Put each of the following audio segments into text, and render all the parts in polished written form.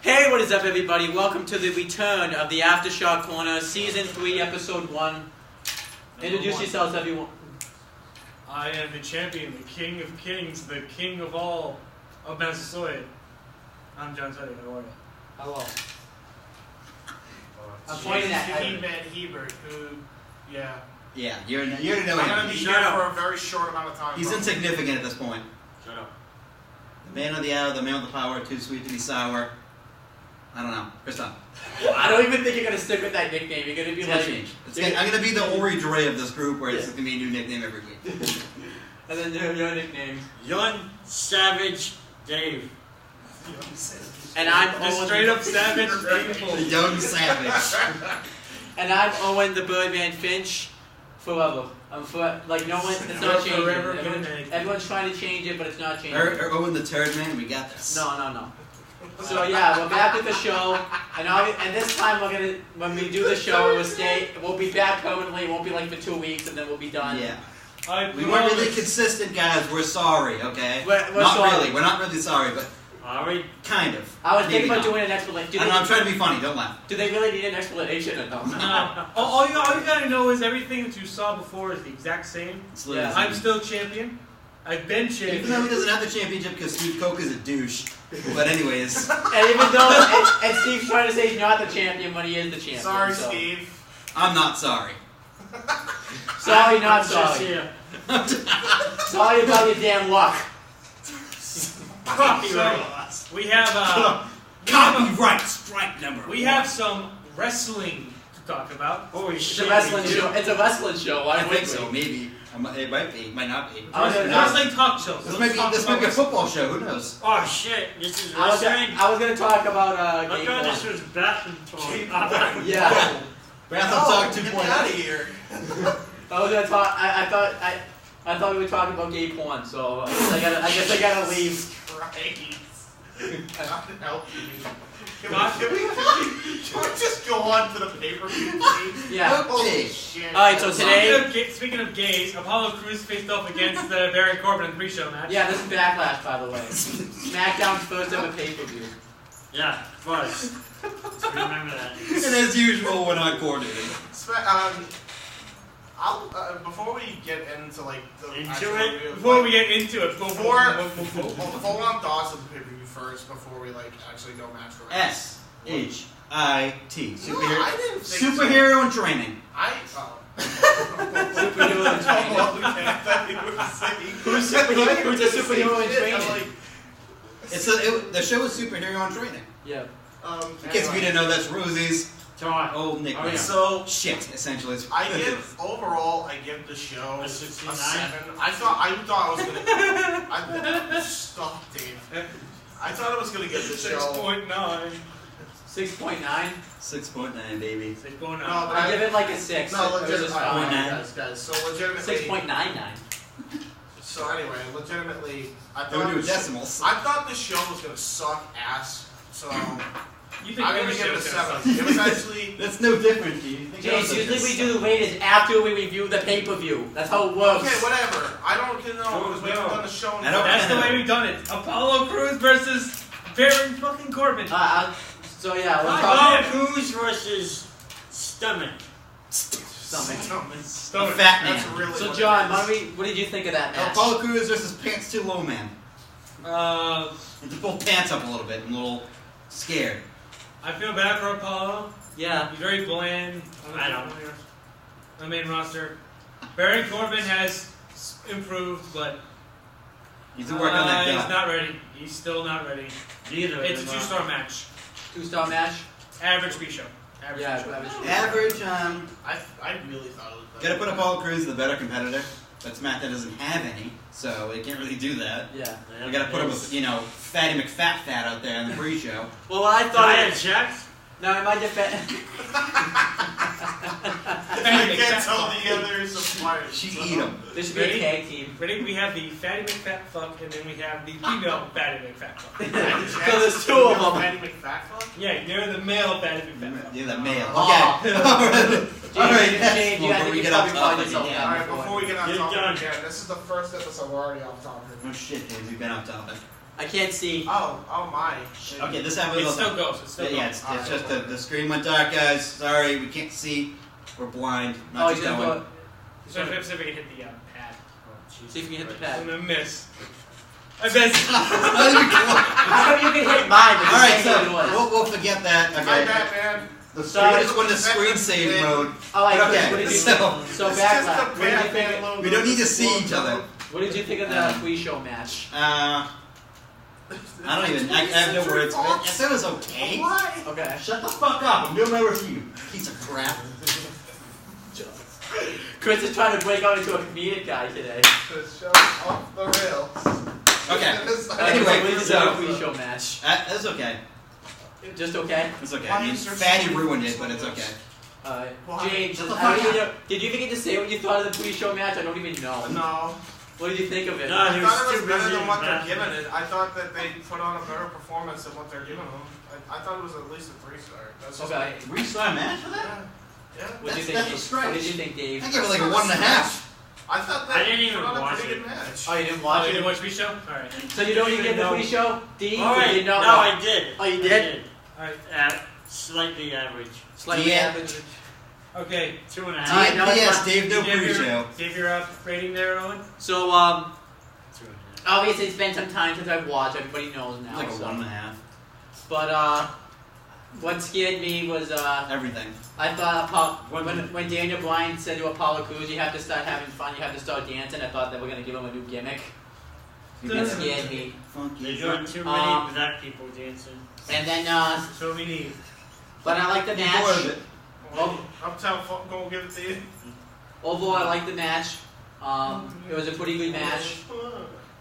Hey, what is up, everybody? Welcome to the return of the Aftershock Corner, Season 3, Episode 1. Introduce yourselves, everyone. I am the champion, the king of kings, the king of all of Massasoit. I'm John Teddy. How are you? Hello. I'm pointing at He-Man Hebert, who, yeah. Yeah, you already know I'm him. going to be here for a very short amount of time. He's insignificant at this point. Shut up. The man of the hour, the man with the power, too sweet to be sour. I don't know. Christoph. I don't even think you're going to stick with that nickname. You're going to be It's like... change. I'm going to be the Ori Dre of this group where it's going to be a new nickname every week. And then your nickname. Young Savage Dave. And I'm The Owen. straight up savage The people. young savage. And I'm Owen, the Birdman Finch. Forever. Like, no one... It's not changing. Forever Everyone's trying to change it, but it's not changing. Or Owen the Turd Man, we got this. No. So yeah, we're back with the show, and this time when we do the show, we'll be back permanently. It won't be like for 2 weeks, and then we'll be done. Yeah. We weren't really consistent, guys. We're sorry, okay? We're not sorry. really. We're not really sorry, but Alright. kind of. I was Maybe thinking about not. doing an explanation. I don't know, I'm trying to be funny. Don't laugh. Do they really need an explanation or no? All you gotta know is everything that you saw before is the exact same. It's literally Yeah. the same. I'm still champion. I've been Even champion. though he doesn't have the championship because Steve Koch is a douche. But anyways. And even though and Steve's trying to say he's not the champion when he is the champion. Sorry, so. Steve. I'm not sorry. Sorry, not Just sorry. here. Sorry about your damn luck. So, we have Copyright strike number. we have some wrestling to talk about. Holy It's shit. a wrestling we do. show. It's a wrestling show. Why I think would so, we? maybe. It might be, might not be. I was gonna- Wrestling talk shows. This Let's talk might be a about football show, who knows? Oh shit, this is I was wrestling? gonna talk about I game thought one. this was basketball. Yeah. Marathon Talk Get 2.0. me out of here. I was gonna talk. I thought we were talking about gay porn, so I guess I gotta leave. Christ. Not to help you. Can God. we just go on to the pay-per-view? Yeah. Holy shit. Alright, so today- Speaking of gays, Apollo Crews faced off against Baron Corbin in the pre-show match. Yeah, this is Backlash, by the way. SmackDown's first ever pay-per-view. Yeah, first. Let's remember that. And as usual, we're not coordinating. Before we get into like the Into actual it? review, Before we get into it, hold on thoughts of the pay-per-view first before we like actually go match for match. SHIT. No, I didn't think Superhero in training. Superhero in training. Okay, I thought you were saying. Who's a superhero in training? I'm like, The show is Superhero in training. Yeah. In case if you didn't know, that's Rosie's Todd. old nickname. Oh, yeah. So Shit, essentially. I give the show A a 69? 7. I thought I was gonna. Stop, Dave. I thought I was gonna give the show. 6.9. 6.9. 6.9, baby. 6.9. No, but I give it like a 6. No, It was legitimately, just fine. guys. So legitimately. 6.99. So anyway, legitimately, I They would thought do decimals. I thought the show was gonna suck ass. So You think I'm every gonna give it a show's gonna 7. It was actually. That's no different, dude. James, usually we do the latest after we review the pay-per-view. That's how it works. Okay, whatever. I don't know because we haven't done the show. I don't- That's the way we've done it. Apollo Crews versus Baron fucking Corbin. So yeah, we'll talk. Apollo Crews versus Stomach. Stomach. A fat man. That's really. So what John, it is. what did you think of that match? Apollo Crews versus Pants Too Low Man. And to pull pants up a little bit. I'm a little scared. I feel bad for Apollo. Yeah. He's very bland. I know. On the main roster. Baron Corbin has improved, but He's to work on that he's gun. not ready. He's still not ready. Neither It's a of them 2-star match. 2-star match. Average pre-show. Average Yeah. pre-show. Average, I really thought it was. gotta put Apollo Crews the better competitor. But SmackDown doesn't have any, so it can't really do that. Yeah. We gotta put him with, Fatty McFat out there in the pre-show. Well, I thought. Diet checks? Now, in my defense. You can't tell the other suppliers. She eat him. This should be a tag team. Ready? We have the Fatty McFat fuck, and then we have the female Fatty McFat fuck. So there's 2 of them. Fatty McFat. Yeah, you're the male Fatty McFat fuck. You're the male. Oh. Okay. Alright. Alright, James, you before have we to get get off probably topic yourself again. Alright, before we get on You're topic done. again, this is the first episode we're already off topic. Oh shit, James, we've been off topic. I can't see. Oh my. Okay, this happens. It still goes. It still goes. Yeah, it's just the screen went dark, guys. Sorry, we can't see. We're blind. Oh, Not he's just gonna going. go. So if we can hit the pad. See if you can hit the I'm pad. gonna miss. I missed. Not even close. How come you can hit mine? But you All right, can't hit yours? so we'll forget that. My Okay. bad, man. The Sorry. just went to screen save mode. Oh, I Okay, what did you so- So It's backlash. just What the did you think? Batman logo. We don't need to see each other. What did you think of the pre-show match? I don't even. I have no words. I said it was okay. Why? Okay. Shut the fuck up. I'm doing my review. Piece of crap. Chris is trying to break out into a comedic guy today. The show's off the rails. Okay. Anyway, Anyway, what did you think so- of the pre-show match? That's okay. Just okay? It's okay. Why I mean, is there Fatty so ruined many it, but it's okay. Why? James, Shut the I don't fuck even know, did you even get to say what you thought of the pre-show match? I don't even know. No. What did you think of it? No, I he was thought it was too better busy than what they're with giving it. I thought that they put on a better performance than what they're giving them. I thought it was at least a 3-star. That's just Okay. me. 3-star match for that? Yeah. Yeah. What did you think? That's a Dave? stretch. What did you think, Dave? I give it like a 1.5. I thought that I didn't even put on a watch pretty it. good match. Oh, you didn't Oh, watch you it? didn't watch pre-show? Alright. So you don't even get the No. pre-show? Dave, All right. you did No, not watch. I did. Oh, you I did? Alright. Slightly average. Slightly Yeah. average. Okay. 2.5. Alright, now P.S. it's Dave, no Give your- pre-show. Give your rating there, Owen. So, 2.5. obviously it's been some time since I've watched. Everybody knows now. Like a so. 1.5. But, what scared me was, Everything. I thought when Daniel Bryan said to Apollo Crews, you have to start having fun, you have to start dancing, I thought they were going to give him a new gimmick. That scared me. There's Funky. not too many black people dancing. And then, That's what we need. but I like the More of match. it. Oh, Uptown Funk gonna give it to you. Overall, I like the match. It was a pretty good match.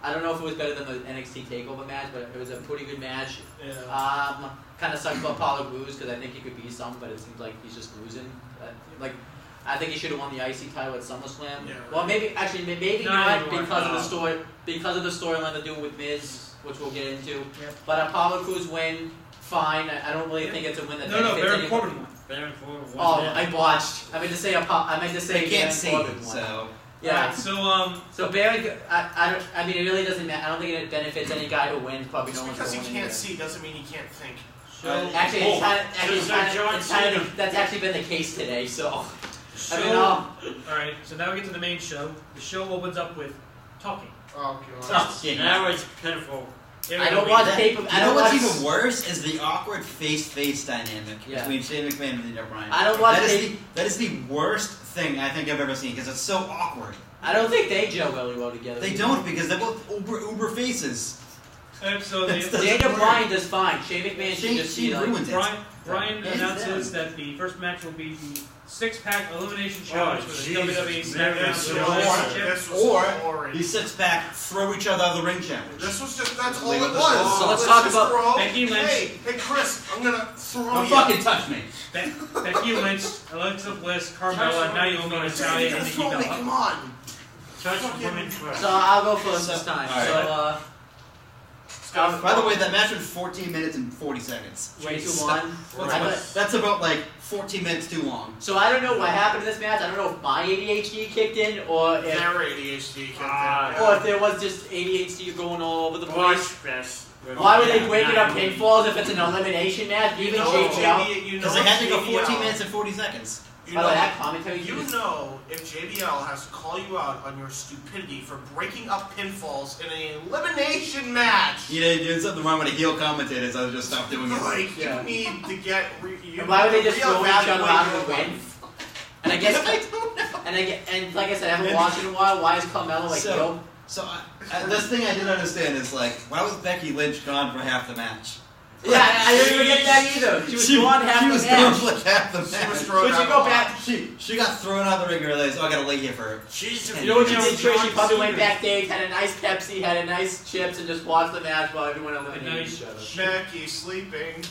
I don't know if it was better than the NXT TakeOver match, but it was a pretty good match. Yeah. Kind of sucks for Apollo Crews because I think he could be some, but it seems like he's just losing. I think he should have won the IC title at SummerSlam. Yeah. Well, maybe No, not he won. because of the story, because of the storyline to do with Miz, which we'll get into. Yep. But Apollo Crews win, fine. I don't really think it's a win that No, benefits Baron anyone. Corbin won. Baron Corbin won Oh, that. I watched. I meant to say They Baron can't see, Corbin won. so. Yeah. Alright, so, So Baron, I mean, it really doesn't matter. I don't think it benefits any guy who wins. Probably Just no one's because he going to can't win. see doesn't mean he can't think. Actually, Oh, it's kind so John of, that's actually been the case today. So, so I mean, alright, so now we get to the main show. The show opens up with talking. Oh god. Now it's pitiful. I don't watch paper. I You know don't what's watch. even worse is the awkward face-to-face dynamic Yeah. between Shane McMahon and Daniel Bryan. I don't watch That is the worst thing I think I've ever seen because it's so awkward. I don't think they gel really well together. They don't because they're both uber faces. And so That's the, the- Daniel Bryan does fine. Shane McMahon should Shane just be like. ruins it. Brian Yeah, announces yeah. that the first match will be the 6-pack elimination Oh, challenge for the Jesus. WWE SmackDown This World was- Championship. This was Or boring. the 6-pack throw each other out of the ring challenge. This was just, that's all Leave it it was. this- So let's talk just about throw, Becky Lynch. Hey, Chris, I'm gonna throw Don't you. fucking touch me. Becky Lynch, Alexa Bliss, Carmella, Naomi, Natalia, and Nikki Throw me, Bella. come on. Touch women first. So I'll go first this time. Alright. So, By the way, that match was 14 minutes and 40 seconds. way too So- long. That's about like 14 minutes too long. So I don't know what happened in this match. I don't know if my ADHD kicked in or if Their ADHD kicked in. or if there was just ADHD going all over the place. Watch best. Why would they Yeah, break it up Naomi. pinfalls if it's an elimination match? Even JBL. Because they had to go 14 minutes and 40 seconds. You By know, the way, that commentary. you know if JBL has to call you out on your stupidity for breaking up pinfalls in an elimination match. You know, there's something wrong with the heel commentators. I just stopped doing it. Like, Yeah. you need to get. You And why would they just throw each other reevaluate out of your the ring? life. And I guess, I don't know. and like I said, I haven't watched it in a while. Why is Carmella like So- yo? So, this thing I didn't understand is like, why was Becky Lynch gone for half the match? Yeah, I didn't even get that either. She was gone half she the was match. gone for half the She match. was thrown Would you out go of back? She got thrown out of the ring and realized, oh, I gotta lay here for She's You know what she did, Trish? She probably went backstage, had a nice Pepsi, had a nice chips, and just watched the match while everyone eliminated nice each other. Becky sleeping.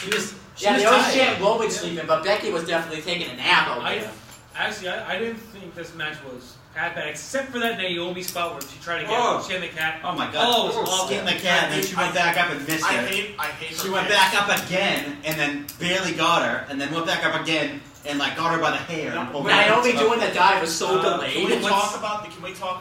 She was Yeah, they always tired. chant Roman sleeping, but Becky was definitely taking a nap out there. Actually, I didn't think this match was bad, except for that Naomi spot where she tried to get Oh. Shin the Cat. Oh my god. Oh, it was awful. Skin the cat, and then she went back up and missed I her. hate her. She went back up again, and then barely got her, and then went back up again, and like got her by the hair. and pulled her Naomi up. doing the dive was so Can we delayed. talk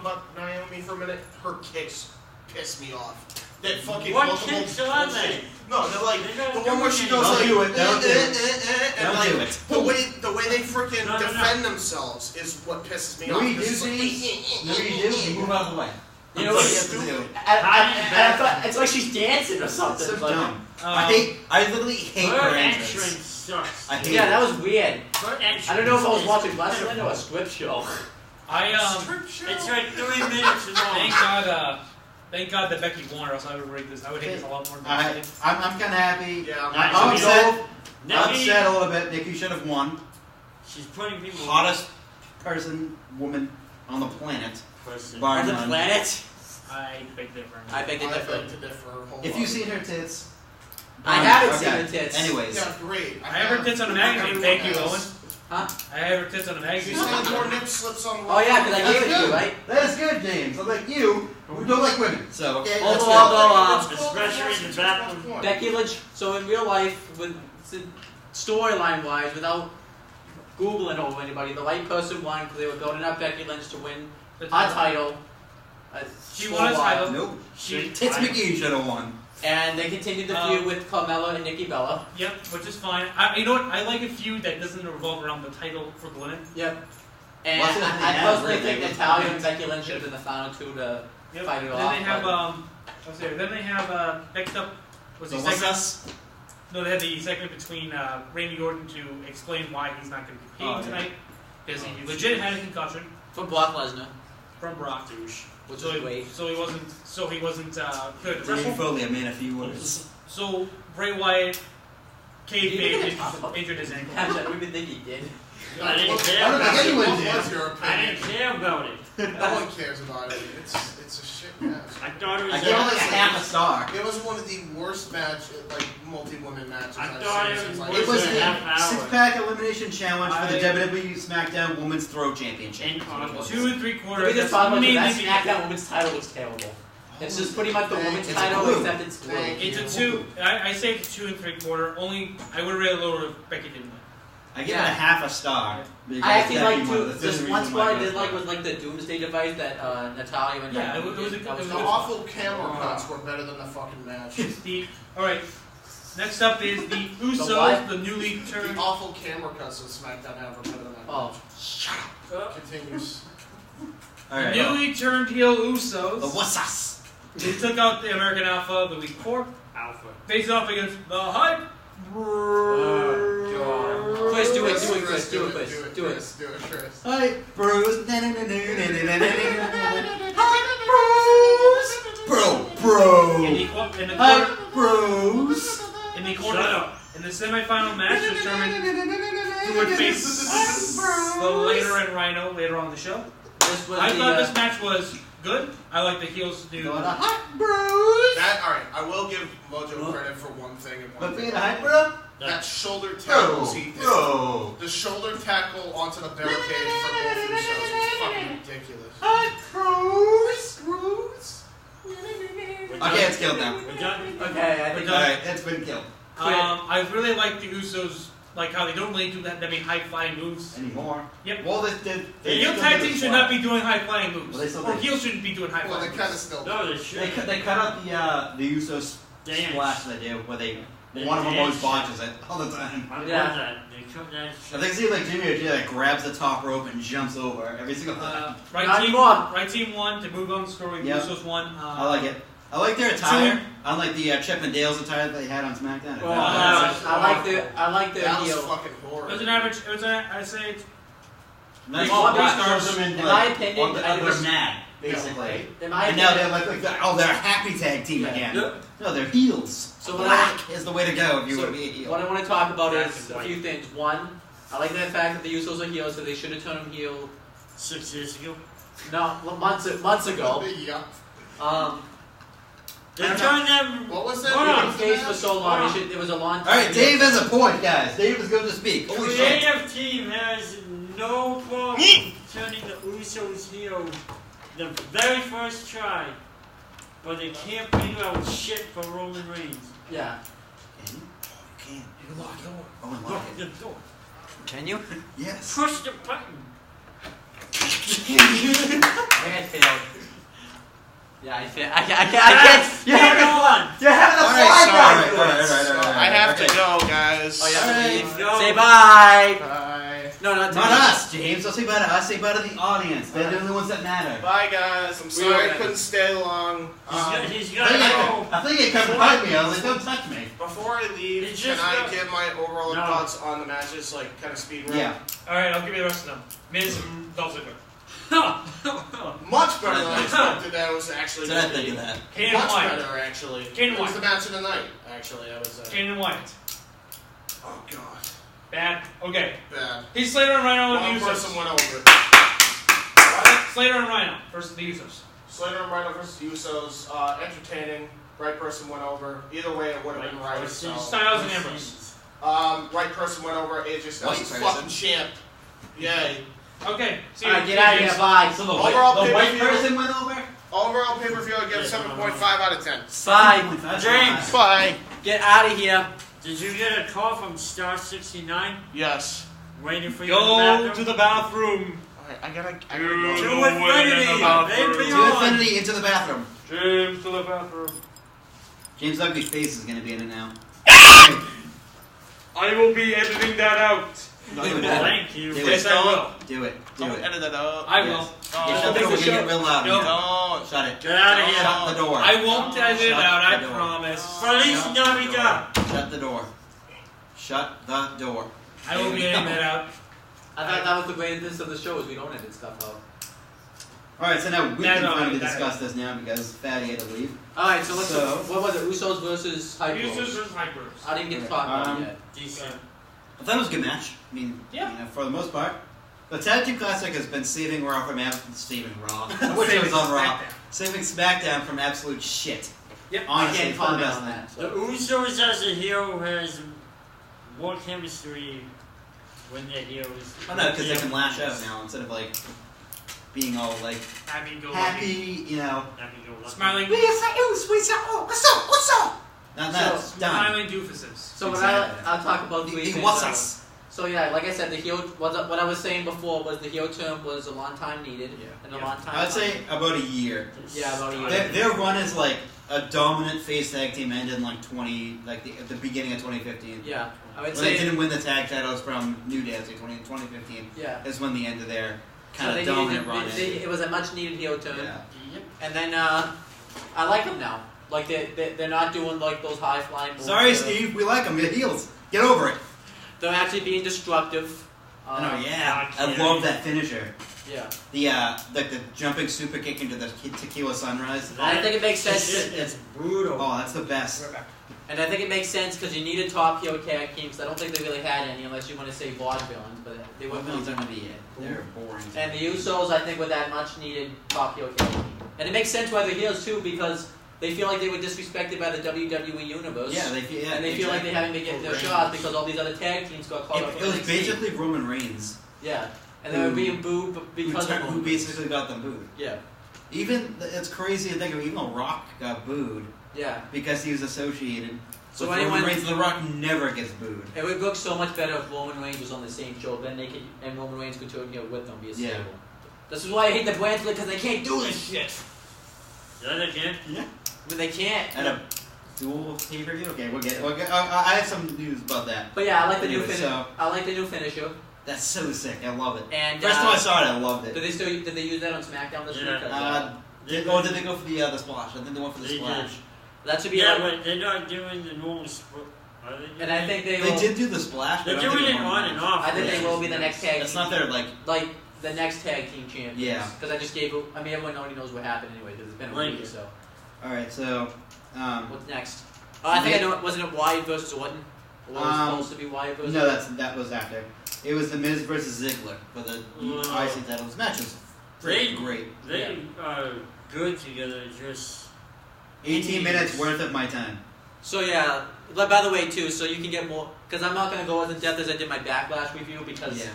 about Naomi for a minute? Her kicks piss me off. that fucking What multiple kicks are they? No, they're like They don't the one do where she anything. goes They'll like do it, they'll do it. and They'll like do it. the way they freaking No, no, no. defend themselves is what pisses me You know off. what you do, It's just James? You know what you do? You move out of the way. You know That's what what you have to do. I thought it's like she's dancing or something. So like- dumb. I literally hate Her her entrance entrance. sucks. I hate Yeah, it. that was weird. Her entrance I don't know if I was is watching wrestling or a pitiful. script show. Strip show. It's like 3 minutes long. Thank God that Becky won, or else I would rate this. I would hate this a lot more. I'm kind of happy. Yeah, I'm upset. Nikki, I'm upset a little bit. Nikki should have won. she's putting people. Hottest woman on the planet. Bar On the none. planet? I beg different. I beg to I differ. beg to differ. Hold If on. you've seen her tits, I haven't seen okay. the tits. Anyways, Yeah, great. I have her tits on a magazine. Thank you, Owen. Huh? I have her tits on a You magazine. said more nip slips on. Oh yeah, because I That's gave it to you, good. right? that is good, James. Unlike you, who don't like women. So okay, that's Although, good. although, Especially in the bathroom. Becky Lynch. So in real life, with storyline wise, without googling over anybody, the right person won because they were building up Becky Lynch to win a title. She for won a while. title. Nope. She- Tits McGee should have won. And they continued the feud with Carmella and Nikki Bella. Yep, which is fine. You know what? I like a feud that doesn't revolve around the title for the women. Yep. And Well, that's the thing I now, personally really. think Natalia and Becky Lynch should have been the final two to Yep. fight it Then off. they have but- let's see. Then they have next up was So the what's segment. us? No, they had the segment between Randy Orton to explain why he's not going to be competing tonight because he legit had a concussion for Brock Lesnar, from Brock. which So is he, great. so he wasn't good at Dave wrestle. Foley, I made a few words. So Bray Wyatt You kayfabe didn't talk about- injured his ankle. Actually, I don't even think he did. I didn't What- care I don't about think it. anyone What did. was your I opinion? didn't care about it. No one cares about it. It's a shit match. I thought it was. I gave it like a half a star. It was one of the worst multi-women matches I I've thought seen it since was like. worse It was than the a half hour. six-pack elimination challenge for the I- WWE SmackDown Women's Throw Championship. And That's what it was. 2 3/4. Can we just talk about mainly that because SmackDown Women's title was terrible. It's just pretty much the women's It's title, blue. except it's blue. Thank you. it's a 2. I say it's 2 3/4. Only I would really lower if Becky didn't win. I give it Yeah. a half a star. because I actually Becky like won. to. That's the This only one reason spot why I did goes like far. was like the Doomsday device that Natalia and Yeah, Becky it was did. a- That it was The good. awful camera cuts were better than the fucking match. All right. Next up is the Usos, what? the newly The turned. awful camera cuts of SmackDown have were better than that Oh, match. Continues. All right. Newly turned heel Usos. The what's us? They took out the American Alpha the week before. Alpha. Faced off against the Hype. Chris, do it, Chris. Do it, Chris. Hi, Bruce. Hi, Bruce. Bro. In the quarter, Hi, Bruce. in the Shut quarter, up. in the semifinal match determined who would face the later and Rhino later on in the show. this was I the. thought this match was good. I like the heels do. Hi, Bruce. That alright, I will give Mojo credit for one thing and one But thing. being a hype, bro. That shoulder Bro. tackles he did. Bro. The shoulder tackle onto the barricade for both Usos was fucking ridiculous. Hi, Bruce. Bruce. Okay, it's killed now. We're done. Okay, I think. We're All right, it's been killed. I really like the Usos, like how they don't really do that many high flying moves. Anymore. Yep. Well, The they heel still tag do team the should swap. not be doing high flying moves. Well, they still Or do. heels shouldn't be doing high Well, they flying kind of moves. still. No, they should. They cut out the Usos Dance. splash they do, where they The one of them dance always botches it all the time. I love Yeah. that. They cut that I shit. think see like Jimmy or Jay like grabs the top rope and jumps over every single time. Right Not team, anymore. right team won to move on the story. Yep. Usos won. I like it. I like their attire, unlike the Chip and Dale's attire that they had on SmackDown. I like their That was heel. fucking It horrible. was an average. It was an. I say. Nice Well, three in stars them my opinion, I they're was- mad basically. In my And now opinion, they're like they're a happy tag team Yeah. again. Yep. No, they're heels. So what Black is the way to go if you So want to be a heel. what I want to talk about Black is and a white. few things. One, I like the fact that the Usos are heels, so they should have turned them heel. 6 years ago. No, months ago. Yeah. They I don't turned them. What was They've that? Hold been on. face for so long. They should, it was a long All time. right, Dave has a point, guys. Dave is going to speak. Holy shit! Creative team has no problem turning the Usos heel the very first try, but they can't figure out shit for Roman Reigns. Yeah. Can you? Oh, you can. You can lock the door. Oh, and Look lock at the door. Can you? Yes. Push the button. Redfield. Yeah, I can't. You're having a fly guy. I have to go, guys. Oh, you have to leave. Go. Say bye. Bye. No, not us, James. Don't say bye to us. Say bye to the audience. They're the only ones that matter. Bye, guys. I'm sorry I couldn't stay long. He's gonna go. I think you come behind me. I was like, don't touch me. Before I leave, It's can just I go- give my overall No. thoughts on the matches, like kind of speed run? Yeah. Alright, I'll give you the rest of them. Miz and Dolph Ziggler. Much better than I expected. That was actually So I think of that. Kane and much Wyatt. better, actually. Kane and It was Wyatt. the match of the night, actually. I was. Kane and Wyatt. Oh god, Bad. Okay. bad. He's Slater and Rhino One and the person Usos. went over. Slater and Rhino versus the Usos. Slater and Rhino versus Usos, entertaining. Right person went over. Either way, it would have been right. So. Styles and Ambrose. Right person went over. AJ Styles, White person. fucking champ. Yay. Okay. See Alright, get out of here. Bye. So the Overall white pay-per-view. person went over? Overall pay-per-view, I give 7.5 out of 10. Bye. James. Bye. Get out of here. Did you get a call from Star 69 Yes. waiting for you in the Go bathroom? to the bathroom. Alright, I gotta To go. infinity, and To beyond. infinity into the bathroom. James to the bathroom. James Ugly's face is gonna be in it now. I will be editing that out. No, Do you it. won't. Thank you. Do Yes, it. I will. Do it. Do Don't it. edit that out. I Yes. will. Yeah, shut the door. We're gonna get real loud. in No. here. Don't. Shut it. Get out of here. Shut the door. I won't edit it Shut out, I the door. promise. Feliz Navidad. Shut the door. Shut the door. I will be editing that out. I thought that was the greatest of the show is we don't edit stuff out. Alright, so now we No, can no, finally that- discuss this now because Fatty had to leave. Alright, so So- what was it? Usos versus Hype Usos Bros. versus Hypers. I didn't get to talk about it yet. Decent. I thought it was a good match. I mean, Yeah. you know, for the most part. The Tag Team Classic has been saving Raw from saving Raw. I wish it was on Raw. Saving SmackDown from absolute shit. Yep. I Honestly, can't for the comment best on thing. that. The Usos as a hero has more chemistry when they're heroes. I know, because they can lash out now instead of like being all like Happy go happy, you know. Smiling. What's up? Now that's done. Smiling doofuses. So Exactly. I'll talk about three The things. what's us? So yeah, like I said, the heel. What I was saying before was the heel term was a long time needed and a long time. I'd say about a year. Yeah, about a year. Their run is like a dominant face tag team ended in like at the beginning of 2015. Yeah, I would When they say. didn't win the tag titles from New Day, 2015 Yeah. is when the end of their kind So of they dominant run needed, ended. it was a much needed heel turn. Yeah. And then I like them now. Like they're not doing like those high flying moves. Sorry, Steve, we like them. They're heels. Get over it. They're actually being destructive. I know, yeah. God, I love that finisher. Yeah. The jumping super kick into the tequila sunrise. And I think it makes sense. It's brutal. Oh, that's the best. And I think it makes sense because you need a top heel tag team. Because I don't think they really had any, unless you want to say vaudevillains, but they weren't Villains really. aren't gonna be it. They're boring. And the Usos, I think, were that much needed top heel tag team. And it makes sense why they're heels too, because they feel like they were disrespected by the WWE universe. Yeah, they feel. Yeah, and they feel like they haven't been getting their shots because all these other tag teams got caught up. It was basically Roman Reigns Yeah, and they were being booed because of who basically got them booed. Yeah, Even it's crazy to think of. Even Rock got booed yeah. because he was associated. So with anyone- Roman Reigns, The Rock never gets booed. It would look so much better if Roman Reigns was on the same show. Then they could, and Roman Reigns could turn here with them, be a Yeah. stable. This is why I hate the brands because they can't do this shit. That again? Yeah. But they can't. At a dual pay-per-view. Okay, we'll get. I have some news about that. But yeah, I like the Anyway, new finish. so- I like the new finisher. That's so sick. I love it. And First time I saw it, I loved it. did they use that on SmackDown this Yeah. week? 'Cause, Did they go for the splash? I think they went for the They splash. did. that should be. Yeah, like, but they're not doing the normal split. Are they doing and I think they They will. did do the splash. They're but I don't doing think it they on and off. I think they yeah. will be the next tag. That's not their like. Like the next tag team champions. Yeah. Because I just gave. I mean, everyone already knows what happened anyway. Because it's been a Like week. it. So All right, so. what's next? I think I know. Wasn't it Wyatt versus Orton? Or was it supposed to be Wyatt versus? No, that was after. It was the Miz versus Ziggler for the IC title. This match was They- great. They are good together, just 18 minutes worth of my time. So yeah. But by the way, too, so you can get more. Because I'm not gonna go as in depth as I did my backlash review because. Yeah.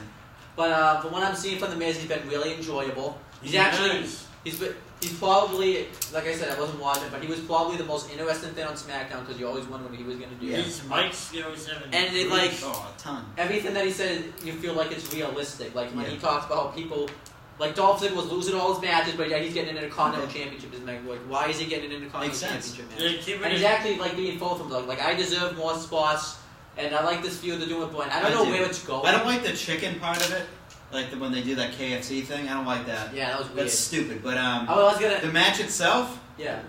But from what I'm seeing from the Miz, he's been really enjoyable. He's probably, like I said, I wasn't watching, but he was probably the most interesting thing on SmackDown because you always wondered what he was gonna do. Yeah. His mic skills haven't. And it, like, Oh, a ton. everything that he said, you feel like it's realistic. Like when he talks about how people Like Dolph Ziggler was losing all his matches, but yeah, he's getting an Intercontinental Championship. Like, why is he getting an Intercontinental Championship match? And he's actually like being full from like I deserve more spots, and I like this feud they're doing with Boyd. I don't know where it's going. I don't like the chicken part of it, like when they do that KFC thing. I don't like that. Yeah, that was weird. That's stupid. But the match itself,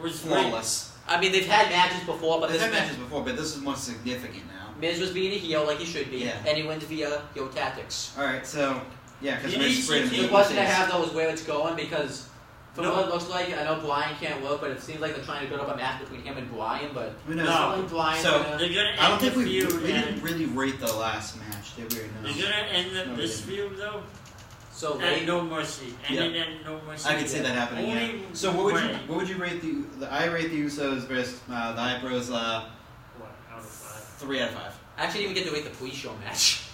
was flawless. I mean, they've had matches before, but they've had matches before, but this is more significant now. Miz was being a heel like he should be, and he wins via heel tactics. All right, so. Yeah, because the question I have though is where it's going because from what it looks like, I know Bryan can't work, but it seems like they're trying to build up a match between him and Bryan. But like Bryan. So they're gonna I don't think we didn't really rate the last match, did we? They're gonna end this feud though. So at No Mercy, and then No Mercy. I can see that happening. Yeah. So what would you rate the? I rate the Usos versus the Hype Bros. What out of 5? 3 out of 5. I actually didn't even get to rate the pre-show match.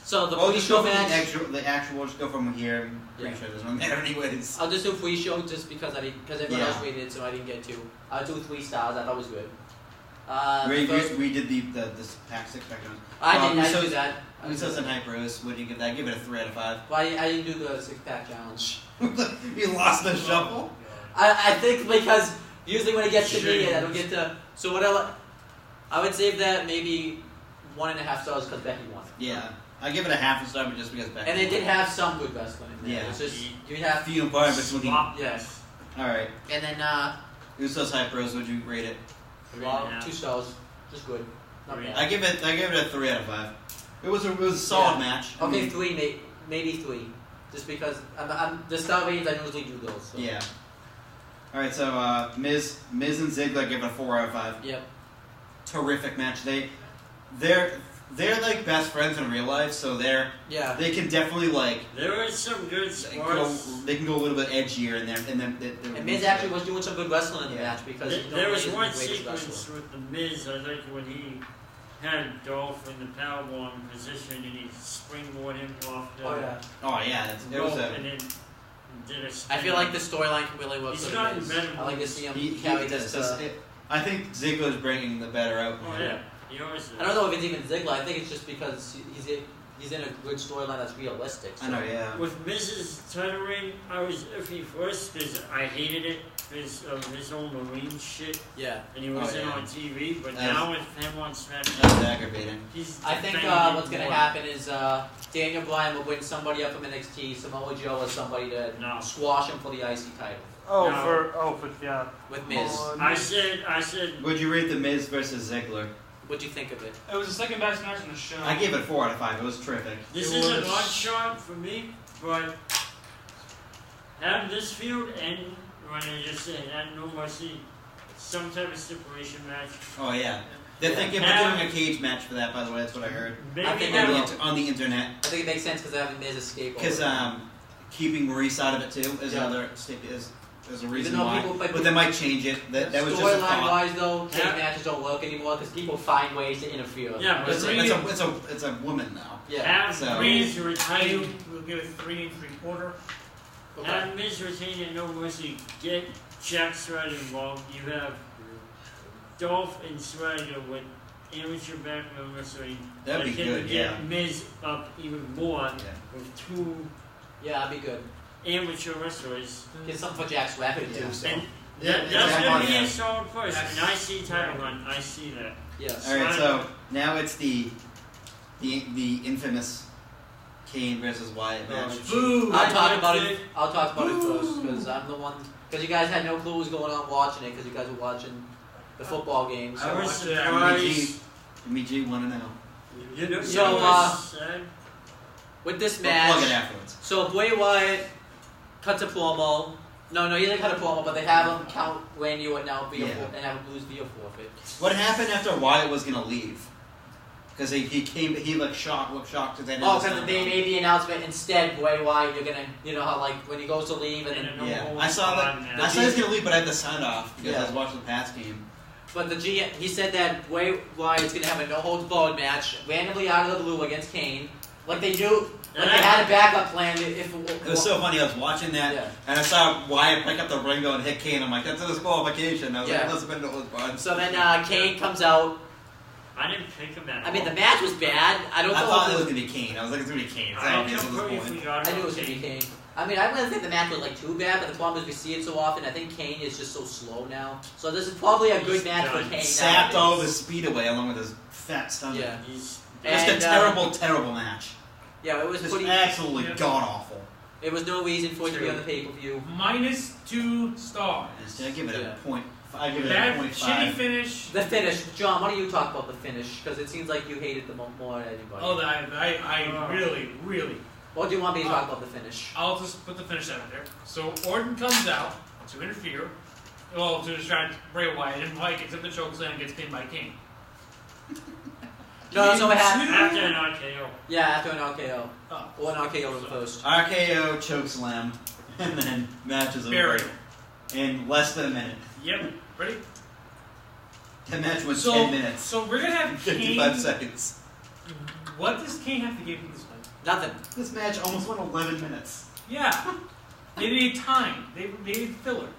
So the pre-show match, the actual, we'll just go from here. I'm pretty sure there's one there anyways. I'll just do pre-show just because everyone else rated it, so I didn't get to. I'll do 3 stars. I thought it was good. We did the pack 6 pack. I didn't do that. Usos and Hype Bros. What do you give that? Give it a 3 out of 5. Well, I didn't do the 6-pack challenge. You lost the shuffle. I think because usually when it gets to me, I don't get to. So what I would save that maybe 1.5 stars because Becky won. Yeah, I give it a half a star, but just because Becky. And they did have some good wrestling in there. Yeah, it's just you have few and far between. Yes. All right. And then Usos Hype Bros. Would you rate it? 2 stars, just good. Not bad. I give it a 3 out of 5. It was a solid match. Okay, 3 maybe 3, just because the star ratings I usually do those. So. Yeah. All right, so Miz and Ziggler give it a 4 out of 5. Yep. Terrific match. They're like best friends in real life, so they can definitely like. There were some good spots. They can go a little bit edgier in there, and Miz actually was doing some good wrestling in the match because there was one sequence with the Miz. I like when he had Dolph in the powerbomb position and he springboarded him off the. Oh yeah. It was and then did a spin. I feel like the storyline can really work. He's gotten better. I like to see him carry this. I think Ziggler's bringing the better out. Oh yeah. I don't know if it's even Ziggler. I think it's just because he's in a good storyline that's realistic. So. I know, yeah. With Miz's title reign, I was iffy first because I hated it because of his own Marine shit. Yeah. And he wasn't on TV, but now with him on SmackDown, that's aggravating. I think what's going to happen is Daniel Bryan will win somebody up from NXT, Samoa Joe or somebody to squash him for the IC title. With Miz. I said. Would you rate the Miz versus Ziggler? What'd you think of it? It was the second best match in the show. I gave it a 4 out of 5. It was terrific. This is an odd shot for me, but have this feud and when I just said and No Mercy, some type of stipulation match. Oh yeah. They're thinking about doing a cage match for that. By the way, that's what I heard. On the internet. I think it makes sense because they're having Miz escape. Because keeping Maurice out of it too is another There's a reason why, but they might change it. That was just a thought. Storyline-wise, though, cage matches don't work anymore because people find ways to interfere. Yeah, but it's a woman now. Yeah. Have Miz retain. We'll give it 3 3/4. Have Miz retain and No Mercy. Get Jack Swagger involved. You have Dolph and Swagger with amateur background wrestling. That'd be good. Get Miz up even more with 2. Yeah, that'd be good. Amateur wrestlers. Get something for Jack Swagger to do. So. And that's going to be a solid push. An IC title run, I see that. Yes. Alright, so now it's the infamous Kane versus Wyatt match. I'll talk about it first because I'm the one. Because you guys had no clue what was going on watching it because you guys were watching the football games. I was surprised. Me G want to know. So with this match, plug it afterwards. So Bray Wyatt cuts a promo. No, he didn't cut a promo, but they have him count Randy Orton out and have him lose via forfeit. What happened after Wyatt was gonna leave? Because he looked shocked because they because they made the announcement instead. Bray Wyatt, you're gonna, how like when he goes to leave and then I saw that. I saw he was gonna leave, but I had to sign off because I was watching the Pats game. But the GM, he said that Bray Wyatt is gonna have a no holds barred match randomly out of the blue against Kane, like they do. Like they had a backup plan. It was so funny. I was watching that, and I saw Wyatt pick up the Ringo and hit Kane. I'm like, that's a disqualification. I was like, must have been no holds barred. So then Kane comes out. I didn't pick him at all. I mean, the match was bad. I thought it was gonna be Kane. I was like, it's gonna be Kane. I knew it was gonna be Kane. I mean, I wouldn't think the match was like too bad, but the problem is we see it so often. I think Kane is just so slow now. So this is probably a good match for Kane. Sapped all of his speed away along with his fat stomach. Yeah. Just a terrible, terrible match. Yeah, it was just absolutely god awful. There was no reason for it to be on the pay-per-view. -2 stars. I give it a point. I give it that a 0.5. Shitty finish. The finish, John. Why don't you talk about the finish? Because it seems like you hated the more than anybody. Oh, I really. What do you want me to talk about the finish? I'll just put the finish out there. So Orton comes out to interfere, well, to distract Bray Wyatt, and Wyatt gets up the chokeslam and gets pinned by Kane. No, so it happened after an RKO. Yeah, after an RKO. Or an RKO in the post. RKO, chokeslam, and then matches over in less than a minute. Yep. Ready? That match was 10 minutes. So we're gonna have 55 Kane. seconds. What does Kane have to give in this one? Nothing. This match almost went 11 minutes. Yeah. They need time. They need filler.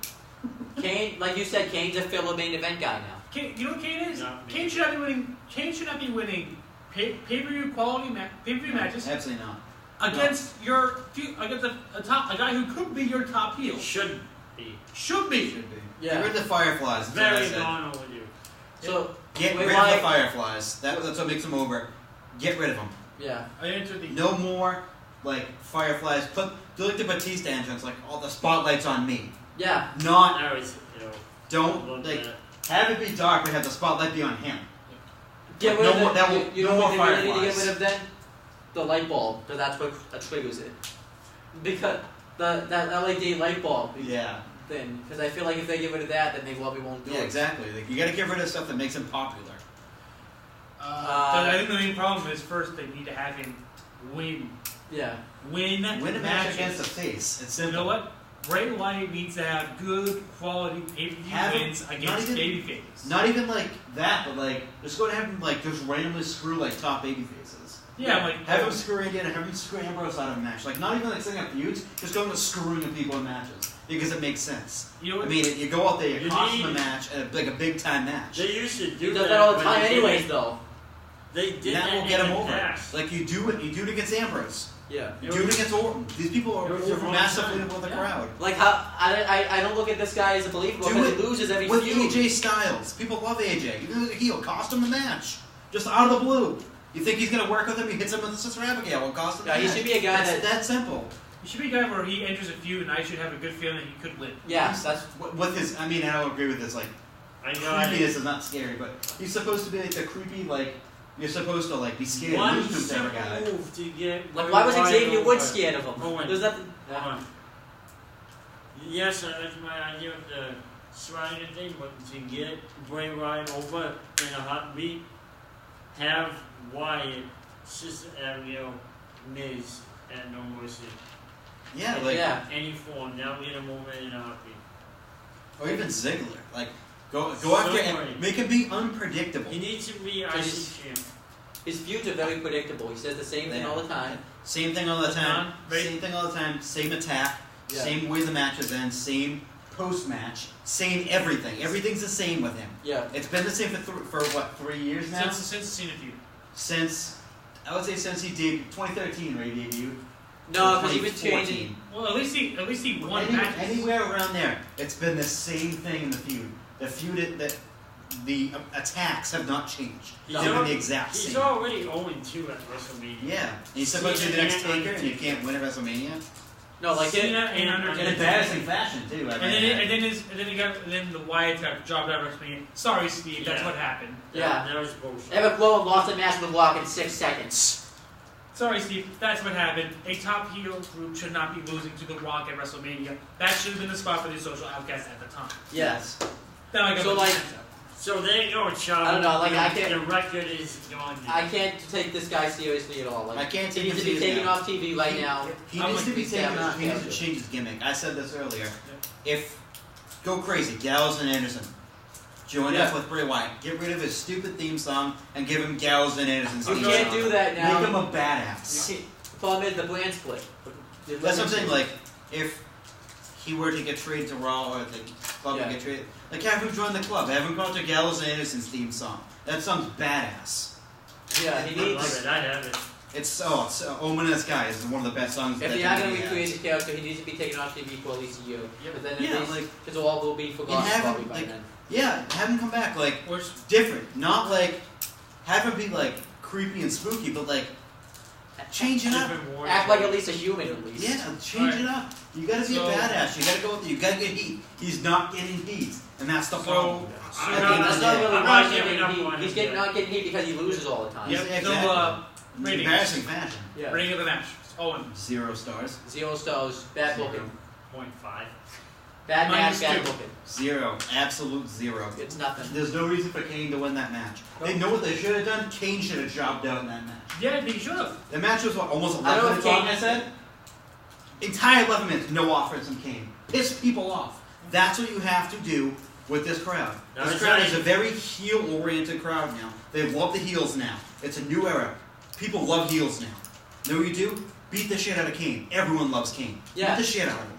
Kane, like you said, Kane's a filler main event guy now. Kane, you know what Kane is? Kane should not be winning. Kane should not be winning pay-per-view quality pay-per-view matches. Absolutely not. Against a guy who could be your top heel. Should be. Yeah. Get rid of the Fireflies. Very gone over you. So get rid of the Fireflies. That's what makes them over. Get rid of them. Yeah. No more like Fireflies. Do like the Batista entrance, like all the spotlights on me. Yeah. Not. Don't like have it be dark, but have the spotlight be on him. Get rid of no more Fireflies. Need to get rid of then? The light bulb, because that's what triggers it. Because that LED light bulb. Yeah. Then, because I feel like if they get rid of that, then they probably won't do it. Yeah, exactly. Like, you got to get rid of stuff that makes him popular. I think the main problem is first they need to have him win. Yeah. Win a match against the face. It's simple. You know what? Bray Wyatt needs to have good quality pay-per-view wins against babyfaces. Not even like that, but like just go to have him like just randomly screw like top babyfaces. Yeah, like have him screw Indiana, have him screw Ambrose out of a match. Like not even like setting up feuds, just going to screwing the people in matches because it makes sense. You know what? I mean, you go out there, you cost them a match, and like a big time match. They used to do that all the time, anyways, though. They did that. Will get him over. Past. Like you do it against Ambrose. Yeah. You do it against Orton. These people are massively with the crowd. Like how I don't look at this guy as a believer because he loses every with feud. AJ Styles. People love AJ. Even though he'll cost him the match. Just out of the blue. You think he's gonna work with him? He hits him with the Sister Abigail. Will cost him the match. He should be a guy that's simple. He should be a guy where he enters a feud and I should have a good feeling that he could win. Yeah, that's with his. I mean, I don't agree with this. Like, creepiness is not scary, but he's supposed to be like the creepy like. You're supposed to like be scared of One lose to simple guy. move to get. Like, why was Xavier Woods scared of him? Owen. There's nothing. Owen. Yes, that's my idea of the sliding thing, but to get Bray Wyatt over in a heartbeat, have Wyatt, Sister Abigail, Miz at No Mercy. Yeah, like any form. Now get him over in a heartbeat. Or even Ziggler. Like. Go after and make him be unpredictable. He needs to be IC champ. His feuds are very predictable. He says the same thing all the time. Same thing all the time. Same thing all the time. Same attack. Yeah. Same way the matches end. Same post-match. Same everything. Everything's the same with him. Yeah. It's been the same for what, 3 years now? Since the Cena feud. I would say since he debuted 2013, right? He debuted. No, because he was changing. Well, at least he won matches. Anywhere around there, it's been the same thing in the feud. The attacks have not changed. They've been the exact same. He's already 0-2 at WrestleMania. Yeah. He's supposed to be the next Taker, and you can't win at WrestleMania. No, like Cena in embarrassing fashion too. And then the Wyatt got jobbed out of WrestleMania. Sorry, Steve, that's what happened. Yeah. That was bullshit. Evan Blow lost a match with Rock in 6 seconds. Sorry, Steve, that's what happened. A top heel group should not be losing to The Rock at WrestleMania. That should have been the spot for the social outcasts at the time. Yes. So there you go, Charlie. I don't know, like I can't. The record is gone. I can't take this guy seriously at all. Like, I can't take he him needs to be taken off TV right now. He needs to be taken. He needs to change his gimmick. I said this earlier. If go crazy, Gallows and Anderson, join up with Bray Wyatt. Get rid of his stupid theme song and give him Gallows and Anderson's theme song. You can't do that now. Make him a badass. The problem is the brand split. That's what I'm saying. Like if he were to get traded to Raw or the club to get traded. Like, have him join the club. Have him go to Gallows and Anderson's theme song. That song's badass. Yeah, he needs. I love it. I have it. It's Omen in the Sky is one of the best songs. If you're not going to recreate the character, he needs to be taken off TV for at least a year. But then at least his all will be forgotten probably by then. Yeah, have him come back different, not have him be creepy and spooky, but change it up. Act like at least a human at least. Yeah, change it up. You gotta be a badass. You gotta go with it. You gotta get heat. He's not getting heat, and that's the problem. That's not really why he's getting heat. He's not getting heat because he loses all the time. Yep, exactly. Embarrassing fashion. Yeah. Rating of the match. Owen. 0 stars. 0 stars. Bad booking. 0.5. Bad match, bad booking. 0. Absolute 0. It's nothing. There's no reason for Kane to win that match. They know what they should have done. Kane should have jobbed out in that match. Yeah, they should have. The match was almost 11 minutes long. I don't know if Kane said. Entire 11 minutes, no offense from Kane. Piss people off. That's what you have to do with this crowd. This crowd is a very heel-oriented crowd now. They love the heels now. It's a new era. People love heels now. Know what you do? Beat the shit out of Kane. Everyone loves Kane. Yeah. Beat the shit out of him.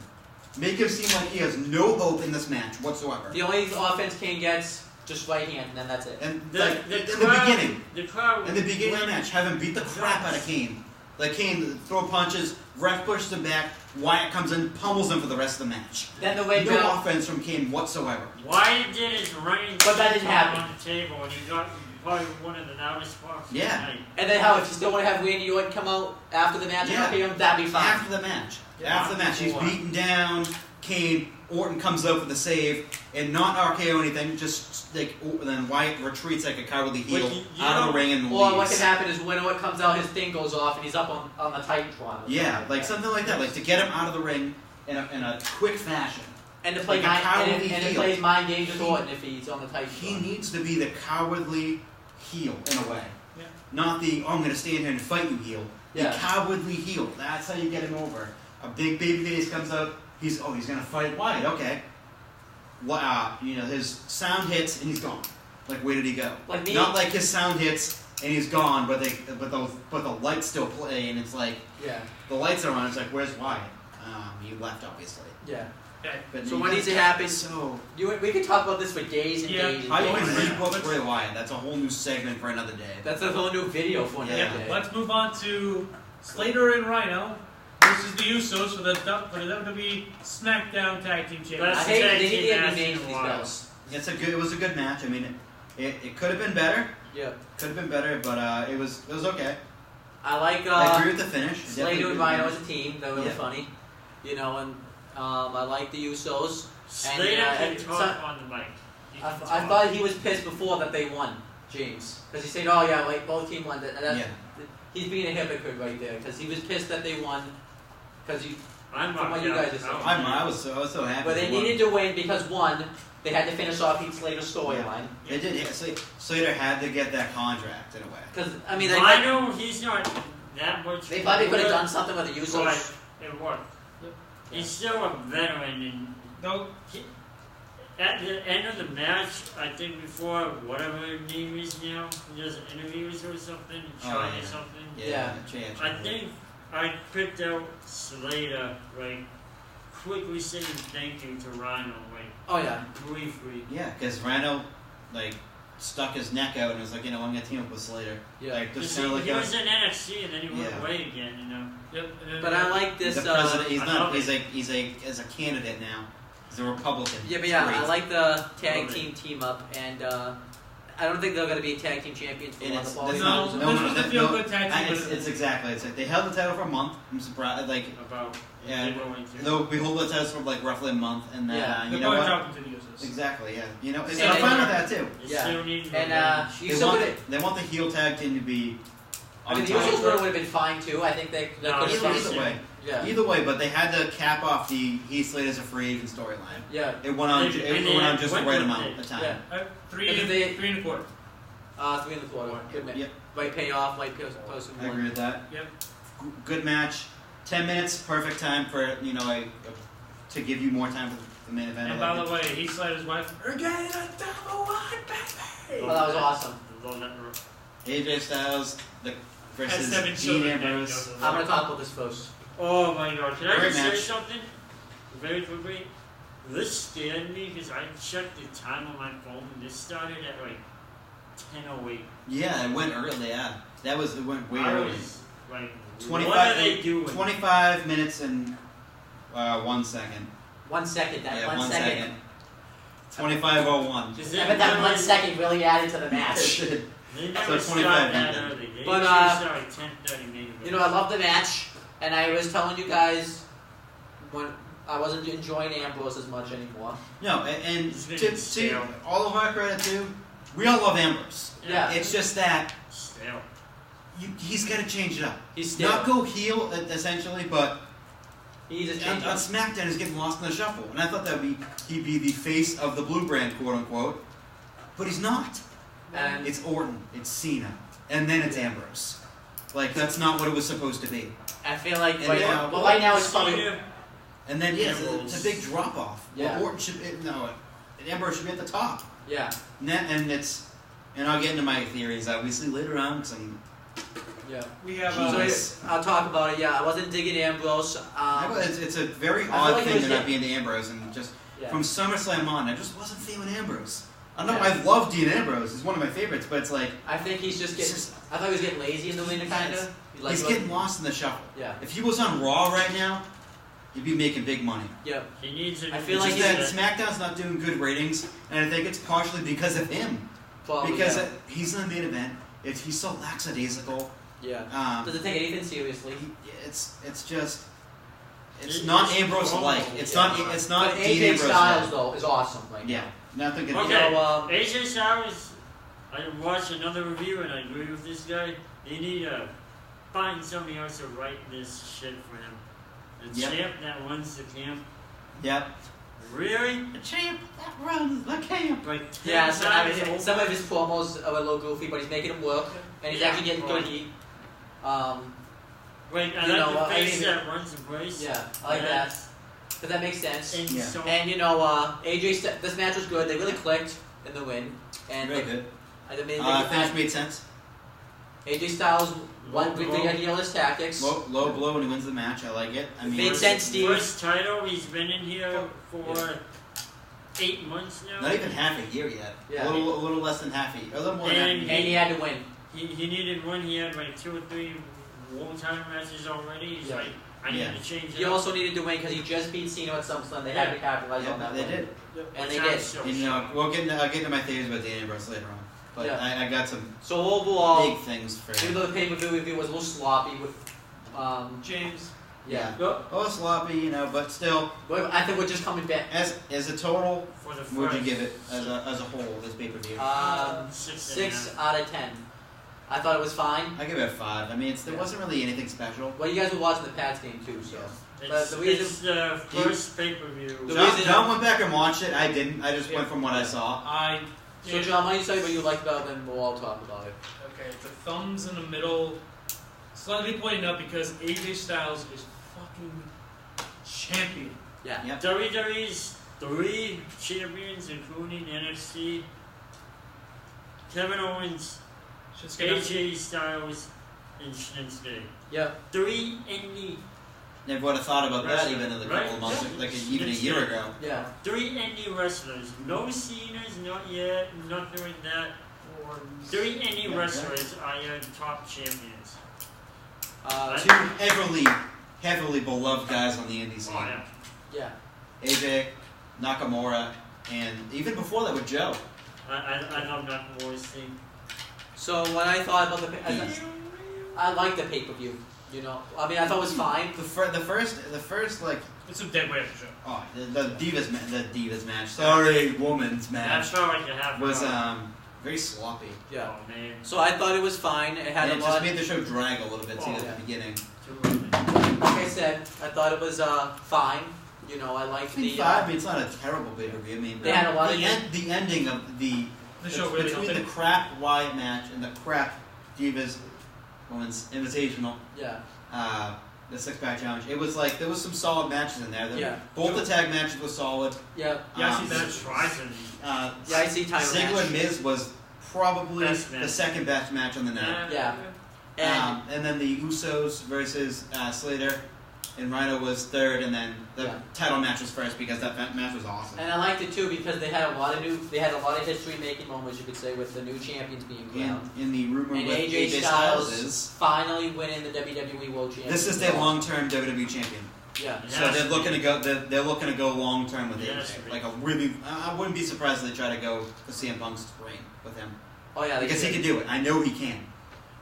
Make him seem like he has no hope in this match whatsoever. The only offense Kane gets, just right hand, and then that's it. And in the beginning of the match, have him beat the crap out of Kane. Kane throw punches, ref pushes him back, Wyatt comes in, pummels him for the rest of the match. Then the way no offense from Kane whatsoever. Wyatt did his running but that didn't happen on the table, and he got probably one of the loudest spots. Yeah. And then if you still want to have Randy Orton come out after the match and RKO him, that'd be fine. After the match. Yeah. After the match. He's beaten down. Kane, Orton comes out for the save, and not RKO anything, just then Wyatt retreats like a cowardly heel out of the ring and leaves. Or what can happen is when Orton comes out, his thing goes off, and he's up on the Titantron. Yeah, something like that, to get him out of the ring in a quick fashion. And to play it plays mind games with Orton if he's on the Titantron. He needs to be the cowardly heel in a way. Yeah. Not the, I'm going to stand here and fight you heel. Yeah. The cowardly heel. That's how you get him over. A big babyface comes out. He's going to fight Wyatt. Okay. Wow. His sound hits and he's gone. Where did he go? Not like his sound hits and he's gone, but the lights still play and it's the lights are on. It's where's Wyatt? He left obviously. Yeah. Okay. But so what needs to happen? We could talk about this for days and days. How you can rebook Bray Wyatt? That's a whole new segment for another day. That's a whole new video for another day. Let's move on to Slater and Rhino versus the Usos for the WWE SmackDown Tag Team Championships. They need to get names for these belts. It was a good match. I mean, it could have been better. Yeah. Could have been better, but it was okay. I agree with the finish. Slater and Rhino as a team. They were really funny. And I like the Usos. Slater can talk on the mic. I thought he was pissed before that they won, James. Because he said, oh yeah, both teams won. He's being a hypocrite right there. Because he was pissed that they won. Because I was so happy. But they needed to win because, one, they had to finish off Heath Slater's storyline. They did. Yeah. Slater had to get that contract in a way. Because, I know he's not that much. They probably could have done something with the Usos. It worked. He's still a veteran, and at the end of the match, I think before whatever her name is now, he does interviews or something, or something. Yeah. I think I picked out Slater, quickly saying thank you to Rhino, briefly. Yeah, because Rhino, stuck his neck out and was like, I'm going to team up with Slater. Yeah. He was in NXT and then he went away again, Yep. But I like this. He's the president. He's a candidate now. He's a Republican. Yeah, I like the tag team up, and I don't think they're going to be tag team champions for the fall. No, this feel good tag team. It's exactly. It's they held the title for a month. I'm surprised. We hold the titles for roughly a month, and then you know what? Exactly. Yeah. And I'm fine with that too. Yeah. And they want the heel tag team to be. The Usos would have been fine too. I think they could either way. Yeah. Either way, but they had to cap off the Heath Slater as a free agent storyline. Yeah. It went on just the right amount of time. Yeah. 3 and a quarter. 3 and a quarter. Good match. Yep. Right payoff, right post. I agree with that. Yep. Good match. 10 minutes, perfect time for to give you more time for the main event. And by the way, Heath Slater's wife, we're getting a double one, baby. Well, that was awesome. AJ Styles versus Dean Ambrose. I'm going to talk about this first. Oh my god, can I just say something? Very quickly. This scared me because I checked the time on my phone and this started at 10:08. Yeah, it went early, It went way early. Right. 25, what are they doing? 25 minutes and 1 second. 1 second. That Yeah, 1 second. 25:01. I bet that 1 second really added to the match. They So never 25 start that minutes. early. They But, usually start at 10:30 maybe. You know, I love the match, and I was telling you guys when I wasn't enjoying Ambrose as much anymore. No, and to all of our credit too, we all love Ambrose. Yeah. It's just that Stale. he's got to change it up. He's still Not go heel essentially, but he's a on SmackDown he's getting lost in the shuffle. And I thought he'd be the face of the blue brand, quote unquote, but he's not. And It's Orton, it's Cena, and then it's Ambrose. Like that's not what it was supposed to be. I feel like And right now- now, right now it's probably Cena, And then it's Ambrose. a big drop off. Yeah. Orton should Ambrose should be at the top. yeah. And I'll get into my theories obviously later on. Yeah. We have Genius. I'll talk about it. Yeah, I wasn't digging Ambrose. It's a very feel odd like it thing was to not it. be into Ambrose, and just Yeah. from SummerSlam on, I just wasn't feeling Ambrose. I know Yeah. I love Dean Ambrose; he's one of my favorites, but it's like I think he's just getting. just- I thought he was getting lazy in the arena, kind of. he's getting lost in the shuffle. Yeah. If he was on Raw right now, he'd be making big money. Yeah. he needs a I feel It's like just that SmackDown's not doing good ratings, and I think it's partially because of him. Probably, Because yeah. he's in the main event. He's so lackadaisical. Yeah. Doesn't take anything seriously. It's It's not Ambrose like. It's not But Dean AJ Ambrose Styles like. though is awesome right Yeah, nothing can. Okay. You know, AJ Styles, I watched another review and I agree with this guy. They need to find somebody else to write this shit for him. The Yep. champ that runs the camp. Yep. Really? The champ that runs the camp. Like Yeah, so, I 10 mean, times some over? of his promos are a little goofy, but he's making them work, and he's Yeah, actually getting good right. heat. Like, I you like know, the I face mean- that runs the place. Yeah, I like that. But that makes sense. And Yeah. so, And you know, this match was good. They really clicked in the win. And Very good. I mean, Finish made sense. AJ Styles won with the Low- heelist tactics. Low blow when he wins the match. I like it. I mean, Made sense, Steve. first title, he's been in here for 8 months now. not even half a year yet. Yeah. A little less than half a year. A little more than half a And year. And he had to win. He needed one. He had like 2 or 3 one-time matches already. He's Yeah. like, I need Yeah. to change He it up. also needed to win because he just beat Cena at SummerSlam. They had to capitalize on Yeah, that they win. did. And Which they I'm did. so And I'll get into my theories about Dean Ambrose later on. But Yeah. I got some So overall, big things for even him. though the pay-per-view review was a little sloppy with, James. yeah. Oh, sloppy, but still, But I think we're just coming back. as a total, For the would you first, give it as a whole this pay per view? 6 out of 10. I thought it was fine. I give it a 5. I mean, there Yeah. wasn't really anything special. Well, you guys were watching the Pats game too, so. It's, But the reason- it's the first pay-per-view. The John, reason- John went back and watched it. I didn't. I just went from what I saw. So John, why don't you tell me what you liked about it, and we'll all talk about it. Okay, the thumbs in the middle, slightly pointing up because AJ Styles is fucking champion. Yeah. Yep. WWE's 3 champions, including NXT, Kevin Owens, Shinsuke AJ Styles, and Shinsuke. Yeah. 3 indie, Never would have thought about that Wrestler, even in a right? couple of months, Yeah. like even a year ago. Yeah. 3 indie wrestlers. No Cenas, not yet, not doing that. 3 indie Yeah, wrestlers are your top champions. Two heavily beloved guys on the indie scene. Oh, yeah. Yeah. AJ, Nakamura, and even before that with Joe. I love Nakamura's thing. So when I thought about I like the pay-per-view. You know, I mean, I thought it was fine. The first like It's a dead weight show. the Divas match. Sorry, woman's That match felt like a half was hour. very sloppy. Yeah. Oh, man. So I thought it was fine. It had And a it just lot. made the show drag a little bit too Oh, at yeah. the beginning. Like I said, I thought it was fine. You know, I liked I mean, the. I mean, it's not a terrible pay per view. I mean, They had a lot of the ending of the show really between helped the it. crap Wyatt match and the crap Divas Women's Invitational. Yeah. The 6-pack challenge. It was like there was some solid matches in there. Yeah. Both the tag matches were solid. Yeah. Yeah, I see Um, that. Surprising. Yeah, I see title Ziggler match. and Miz was probably Best match. the second best match on the night. Yeah. And And then the Usos versus Slater. and Rhino was third, and then the title match was first because that match was awesome. And I liked it too because they had a lot of history-making moments, you could say, with the new champions being crowned. In the rumor and with AJ Styles is finally winning the WWE World Championship. This is their long-term WWE champion. Yeah. So they're looking to go. They're looking to go long-term with AJ. Like a really, I wouldn't be surprised if they try to go to CM Punk's reign with him. Oh yeah, because he can do it. I know he can.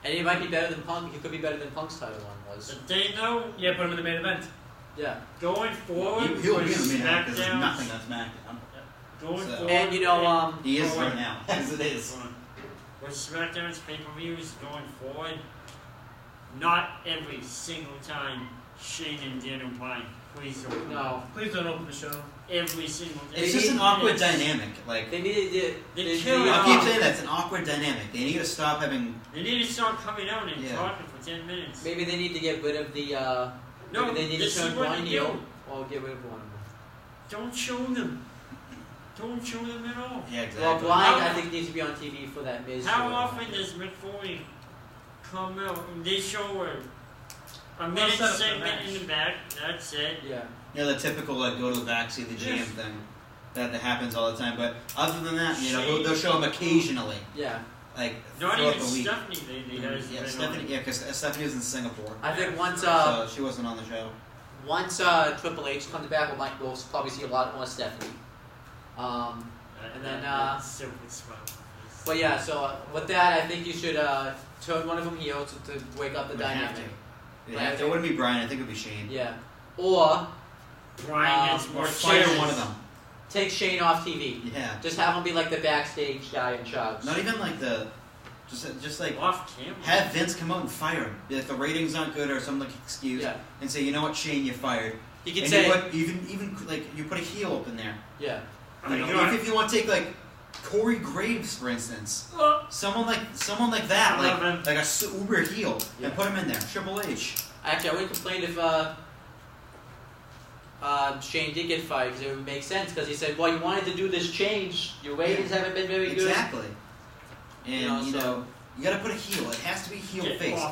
And he might be better than Punk. He could be better than Punk's title one was. But they know. Yeah, put him in the main event. Yeah. Going forward, he'll be in the main event because there's nothing on SmackDown. Going forward, and he is right now, as it is. With SmackDown's pay-per-views going forward, not every single time Shane and Daniel Bryan. Please don't. No. Please don't open the show. Every single day. It's just an awkward dynamic. Like they needed I keep saying that it's an awkward dynamic. They need to stop having. They need to start coming out and talking for 10 minutes. Maybe they need to get rid of the. No, maybe they need to turn Bryan heel or get rid of one. Don't show them. Don't show them at all. Yeah, exactly. Well, Bryan, I think, needs to be on TV for that Miz. How often does Mick Foley come out and they show a minute segment in the back? That's it. Yeah. You know, the typical go to the back, see the GM thing that happens all the time. But other than that, they'll show them occasionally. Yeah. Like not even the week. Stephanie. Stephanie. Yeah, because Stephanie was in Singapore. I think once so she wasn't on the show. Once Triple H comes back, we'll probably see a lot more Stephanie. And then. But yeah, so with that, I think you should turn one of them heel to wake up the dynamic. It wouldn't be Bryan. I think it would be Shane. Yeah. Or. Bryan gets more fire one of them. Take Shane off TV. Yeah. Just have him be like the backstage guy in charge. Not even like just like off camera. Have Vince come out and fire him. If the ratings aren't good or some excuse, and say, you know what, Shane, you're fired. He can say even like you put a heel up in there. Yeah. If you want to take like Corey Graves, for instance, someone like that, like a uber heel, and put him in there. Triple H. Actually, I wouldn't complain if Shane did get fired because it would make sense because he said, well, you wanted to do this change. Your ratings haven't been very good. Exactly. And, you got to put a heel. It has to be heel face.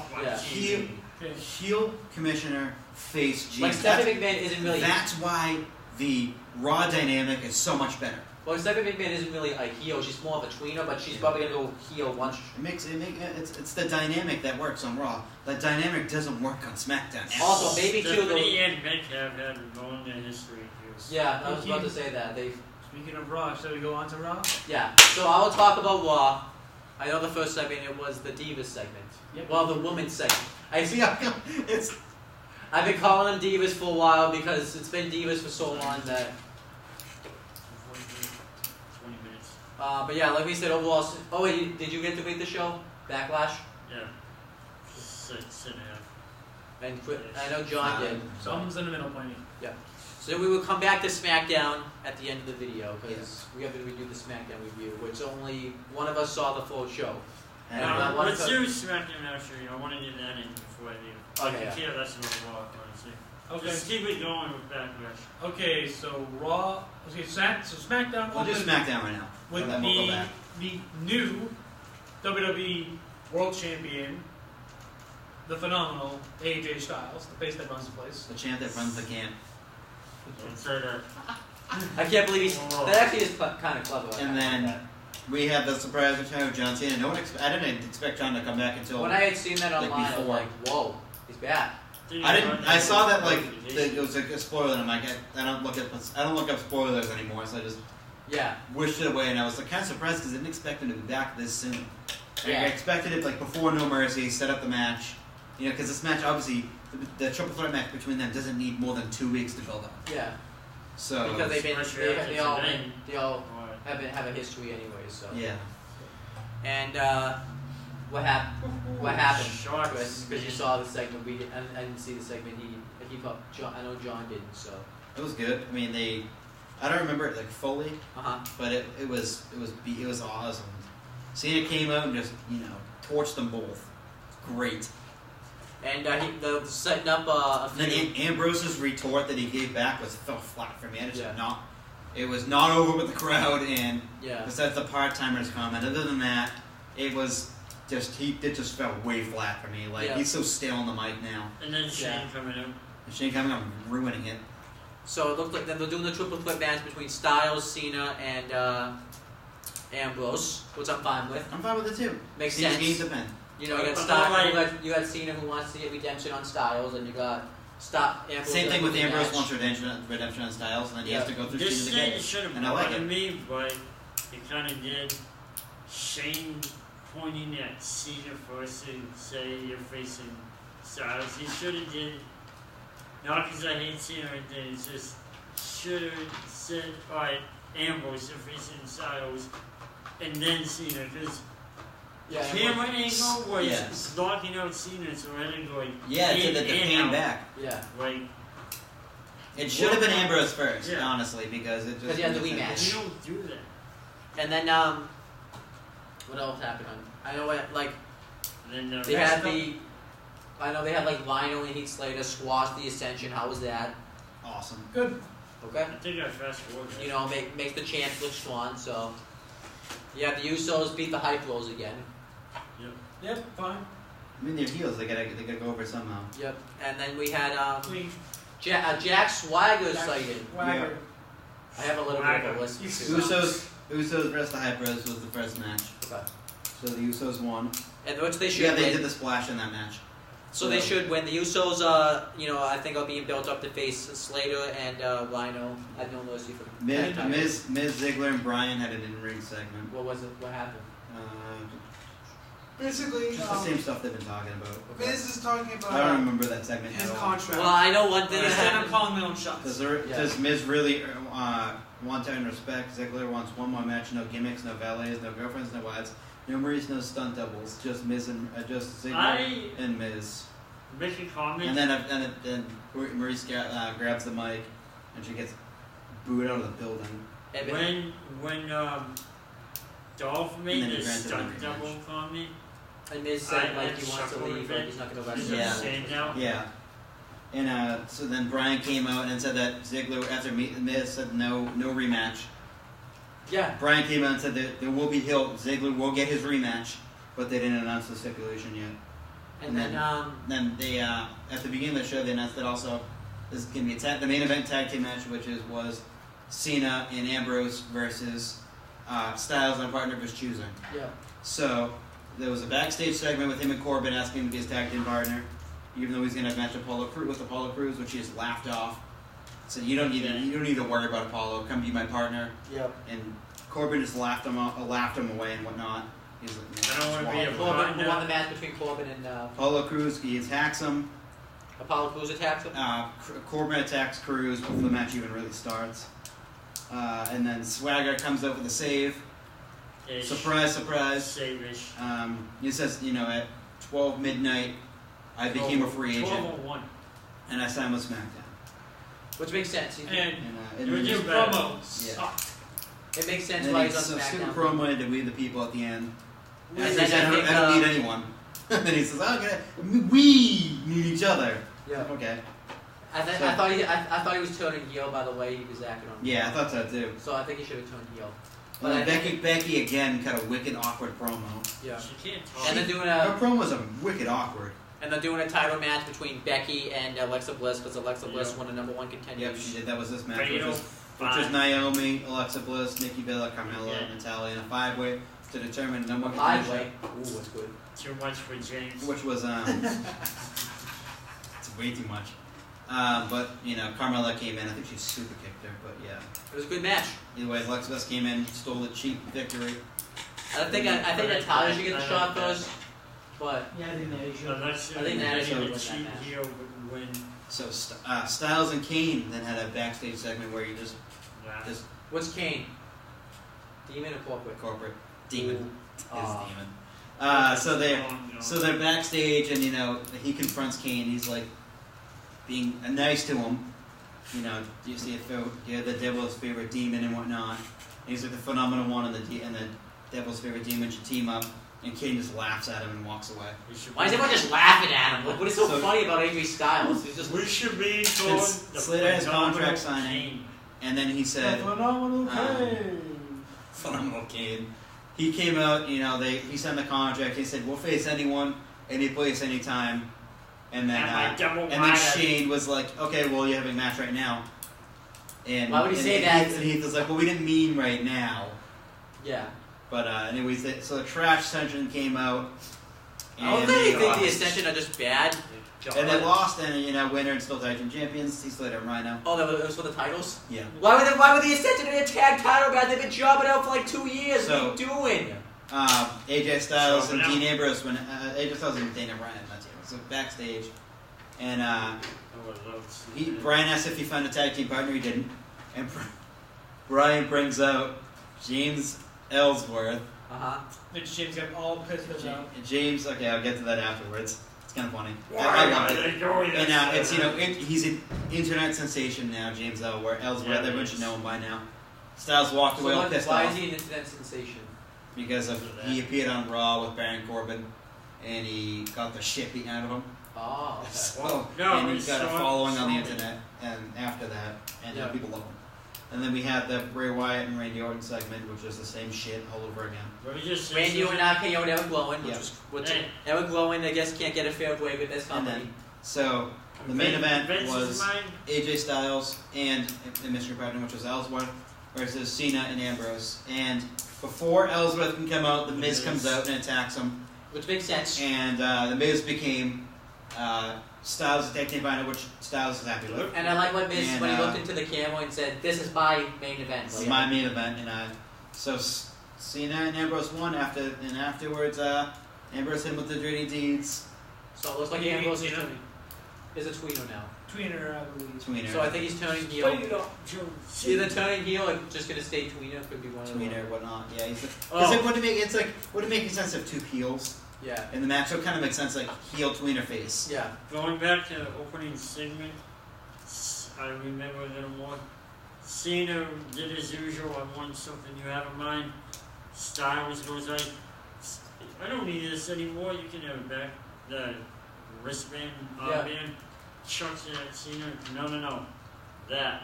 Heel commissioner, face GM. Like Stephanie McMahon isn't really... That's why the Raw dynamic is so much better. Well, Stephanie McMahon isn't really a heel. She's more of a tweener, but she's probably going to go heel once. It's the dynamic that works on Raw. That dynamic doesn't work on SmackDown. Also, maybe too... Stephanie and Mick have had a long history. Yeah, I was about to say that. Speaking of Raw, shall we go on to Raw? Yeah. So I will talk about Raw. I know the first segment, it was the Divas segment. Yep. Well, the Women's segment. I've been calling them Divas for a while because it's been Divas for so long that... 20 minutes. But yeah, like we said, overall... Oh wait, did you get to read the show? Backlash? Yeah. 6.5. And I know John did. Someone's in the middle pointing. Yeah. So we will come back to SmackDown at the end of the video because we have to redo the SmackDown review, which only one of us saw the full show. Let's do SmackDown actually. I want to get that in before I leave. Okay. I can care less about Raw, honestly. Okay. Just keep it going with Backlash. Okay, so Raw. Okay, so SmackDown. We'll do SmackDown right now. With then we'll go back. The new WWE World Champion, the phenomenal AJ Styles, the face that runs the place. The champ that runs the camp. I can't believe that actually is kind of clever. And then we have the surprise return of John Cena. I didn't expect John to come back until when I had seen that online, I was like, "Whoa, he's back." I saw that it was a spoiler, and I'm like, I don't look up spoilers anymore, so I just wished it away. And I was like kind of surprised because I didn't expect him to be back this soon. I expected it like before No Mercy, set up the match, because this match obviously. The triple threat match between them doesn't need more than 2 weeks to build up. Yeah. So because they all have a history anyway. So yeah. And what happened, Chris? Because you saw the segment. I didn't see the segment. I know John didn't. So it was good. I mean, I don't remember it like fully. But it was awesome. Cena came out and just torched them both. Great. And the setting up a few... Then Ambrose's retort that he gave back fell flat for me. It was not over with the crowd, and besides the part-timers comment, other than that, it just fell way flat for me. Like he's so stale on the mic now. And then Shane coming out. Shane coming up and ruining it. So it looked like then they're doing the triple threat match between Styles, Cena, and Ambrose, which I'm fine with. I'm fine with it too. Makes Cena's sense. gains the pin. You know, you got Styles, you got Cena who wants to get redemption on Styles, and you got Ambrose. Same thing with Ambrose wants redemption on Styles, and then he has to go through This Cena to get thing it. should have And I like bothered it. me, but it kind of did. Shane pointing at Cena first and say you're facing Styles. He should have did. Not because I hate Cena or anything. It's just should have said, all right, Ambrose, you're facing Styles, and then Cena, because camera angle was blocking out Cena, so I had to go like to the pan back. Yeah. Like, it should have been Ambrose first, honestly, because it just. Because you had the rematch. you don't do that. And then what else happened? I know what like And then they had I know they had like Lionel and Heath Slater squash the Ascension. How was that? Awesome. Good. Okay. I think I fast forward. You know, make the champ look strong. So yeah, the Usos beat the Hype Bros again. Yep, fine. I mean, they're heels. They gotta go over somehow. Yep. And then we had Clean. Jack Swagger sighted. Swagger. I have a little bit of a list. Usos versus the Hype Bros was the first match. Okay. So the Usos won. And which they should Yeah, they win. did the splash in that match. So they should win. The Usos, I think are being built up to face Slater and Rhino. I have no mercy for them. Miz, Ziggler, and Bryan had an in-ring segment. What was it? What happened? Basically, Just the same stuff they've been talking about. Miz is talking about I don't remember that segment his at all. contract. Well, I know one thing that Instead of happened. calling my own shots. Does Miz really want to earn respect? Ziggler wants one more match, no gimmicks, no valets, no girlfriends, no wives, no Maurice, no stunt doubles, just Miz and just Ziggler and Miz. Make a comment. And then Maurice grabs the mic and she gets booed out of the building. When Dolph made And then he this ran to the stunt rematch. double comment, And Miz said I like he wants to leave, like he's not going to wrestle. Yeah. saying now. Yeah. And so then Bryan came out and said that Ziggler, after Miz said no rematch. Yeah. Bryan came out and said that there will be Ziggler will get his rematch, but they didn't announce the stipulation yet. And then Then they at the beginning of the show they announced that also this is going to be the main event tag team match, which was Cena and Ambrose versus Styles and a partner of his choosing. Yeah. So there was a backstage segment with him and Corbin asking him to be his tag team partner, even though he's going to match Apollo Crews, which he just laughed off. So you don't need to worry about Apollo. Come be my partner. Yep. And Corbin just laughed him away and whatnot. He's like, I don't want to be a Corbin who won the match between Corbin and Apollo Crews. He attacks him. Apollo Crews attacks him. Corbin attacks Crews before the match even really starts. And then Swagger comes out with a save. Surprise, surprise. Save-ish. He says, at 12 midnight, I became a free agent. 12:01. And I signed with SmackDown. Which makes sense. And Your your better. promo Yeah. sucked. It makes sense And why then he's on super SmackDown. promo to We the People at the end. And And he then says, I think, I don't need anyone. And then he says, okay, we need each other. Yeah. Okay. I thought he was turning heel by the way he was acting on. Yeah, I thought so too. So I think he should have turned heel. But Becky again cut a wicked awkward promo. Yeah. She can't talk. And they're doing Her promo was wicked awkward. And they're doing a title match between Becky and Alexa Bliss because Alexa Bliss won the #1 contender. Yep, she did. That was this match, which Fatal was Naomi, Alexa Bliss, Nikki Bella, Carmella, and Natalia in a 5-way to determine #1 contender. 5-way. Ooh, what's good. Too much for James. Which was it's way too much. But Carmella came in. I think she super kicked her, but yeah. It was a good match. Either way, Alexa Bliss came in, stole the cheap victory. I think Natalia should get the shot first, but Yeah, I think that is I think that is the good cheap match. heel would win. So Styles and Kane then had a backstage segment where you just what's Kane? Demon or corporate? Demon. Ooh. His demon. So they're backstage and he confronts Kane. He's like being nice to him. Do you see if you're the devil's favorite demon and whatnot? And he's like the phenomenal one and the devil's favorite demon should team up. And Kane just laughs at him and walks away. Why is everyone just laughing at him? Like, what is so funny about AJ Styles? He's just We should be called the Slater has contract phenomenal signing. Kane. And then he said, Phenomenal Kane. phenomenal Kane. He came out, he signed the contract. He said, we'll face anyone, any place, anytime. And then Shane was like, okay, well, you're having a match right now. And why would he say that? And Heath was like, well, we didn't mean right now. Yeah. But anyways, so the Trash Ascension came out. I don't think the Ascension are just bad. And they lost, and winner and still tag team champions. Heath Slater and Rhino. Oh, that was for the titles? Yeah. Why were the Ascension in a tag title match? They've been jobbing out for like 2 years. What are you doing? AJ Styles and Dean Ambrose when AJ Styles and Dana Bryan, so backstage, and Brian asked if he found a tag team partner. He didn't, and Brian brings out James Ellsworth. Then James got all pissed out. James, okay, I'll get to that afterwards. It's kind of funny. I love it. And it's he's an internet sensation now. James Ellsworth. Everyone should know him by now. Styles walked away pissed off. Why is he an internet sensation? Because he appeared on Raw with Baron Corbin, and he got the shit beaten out of him. Oh, okay. So, and he got a following on the internet, and after that, and people love him. And then we had the Bray Wyatt and Randy Orton segment, which was the same shit all over again. Randy Orton RKO and Eric Glowin, which Eric Glowin, I guess, can't get a fair way with this company. So the main event was AJ Styles and the mystery partner, which was Ellsworth, versus Cena and Ambrose. And before Ellsworth can come out, The Miz comes out and attacks him. Which makes sense. And The Miz became Styles' tag team partner, which Styles is happy with. And I like what Miz, when he looked into the camera and said, this is my main event. This is my main event. And so Cena and Ambrose won, and afterwards Ambrose hit him with the dirty deeds. So it looks like Ambrose is a tweener now. Tweener, I believe. Tweener. So I think he's turning heel. Either turning heel or just going to stay tweener. Could be one of them. Tweener, whatnot. Yeah, because would it make sense of two heels? Yeah. In the match, so it kind of makes sense, like heel, tweener, face. Yeah. Going back to the opening segment, I remember a little more. Cena did as usual. I want something you have in mind. Styles goes like, I don't need this anymore. You can have it back. The wristband, armband. Chucks it at Cena. No. That.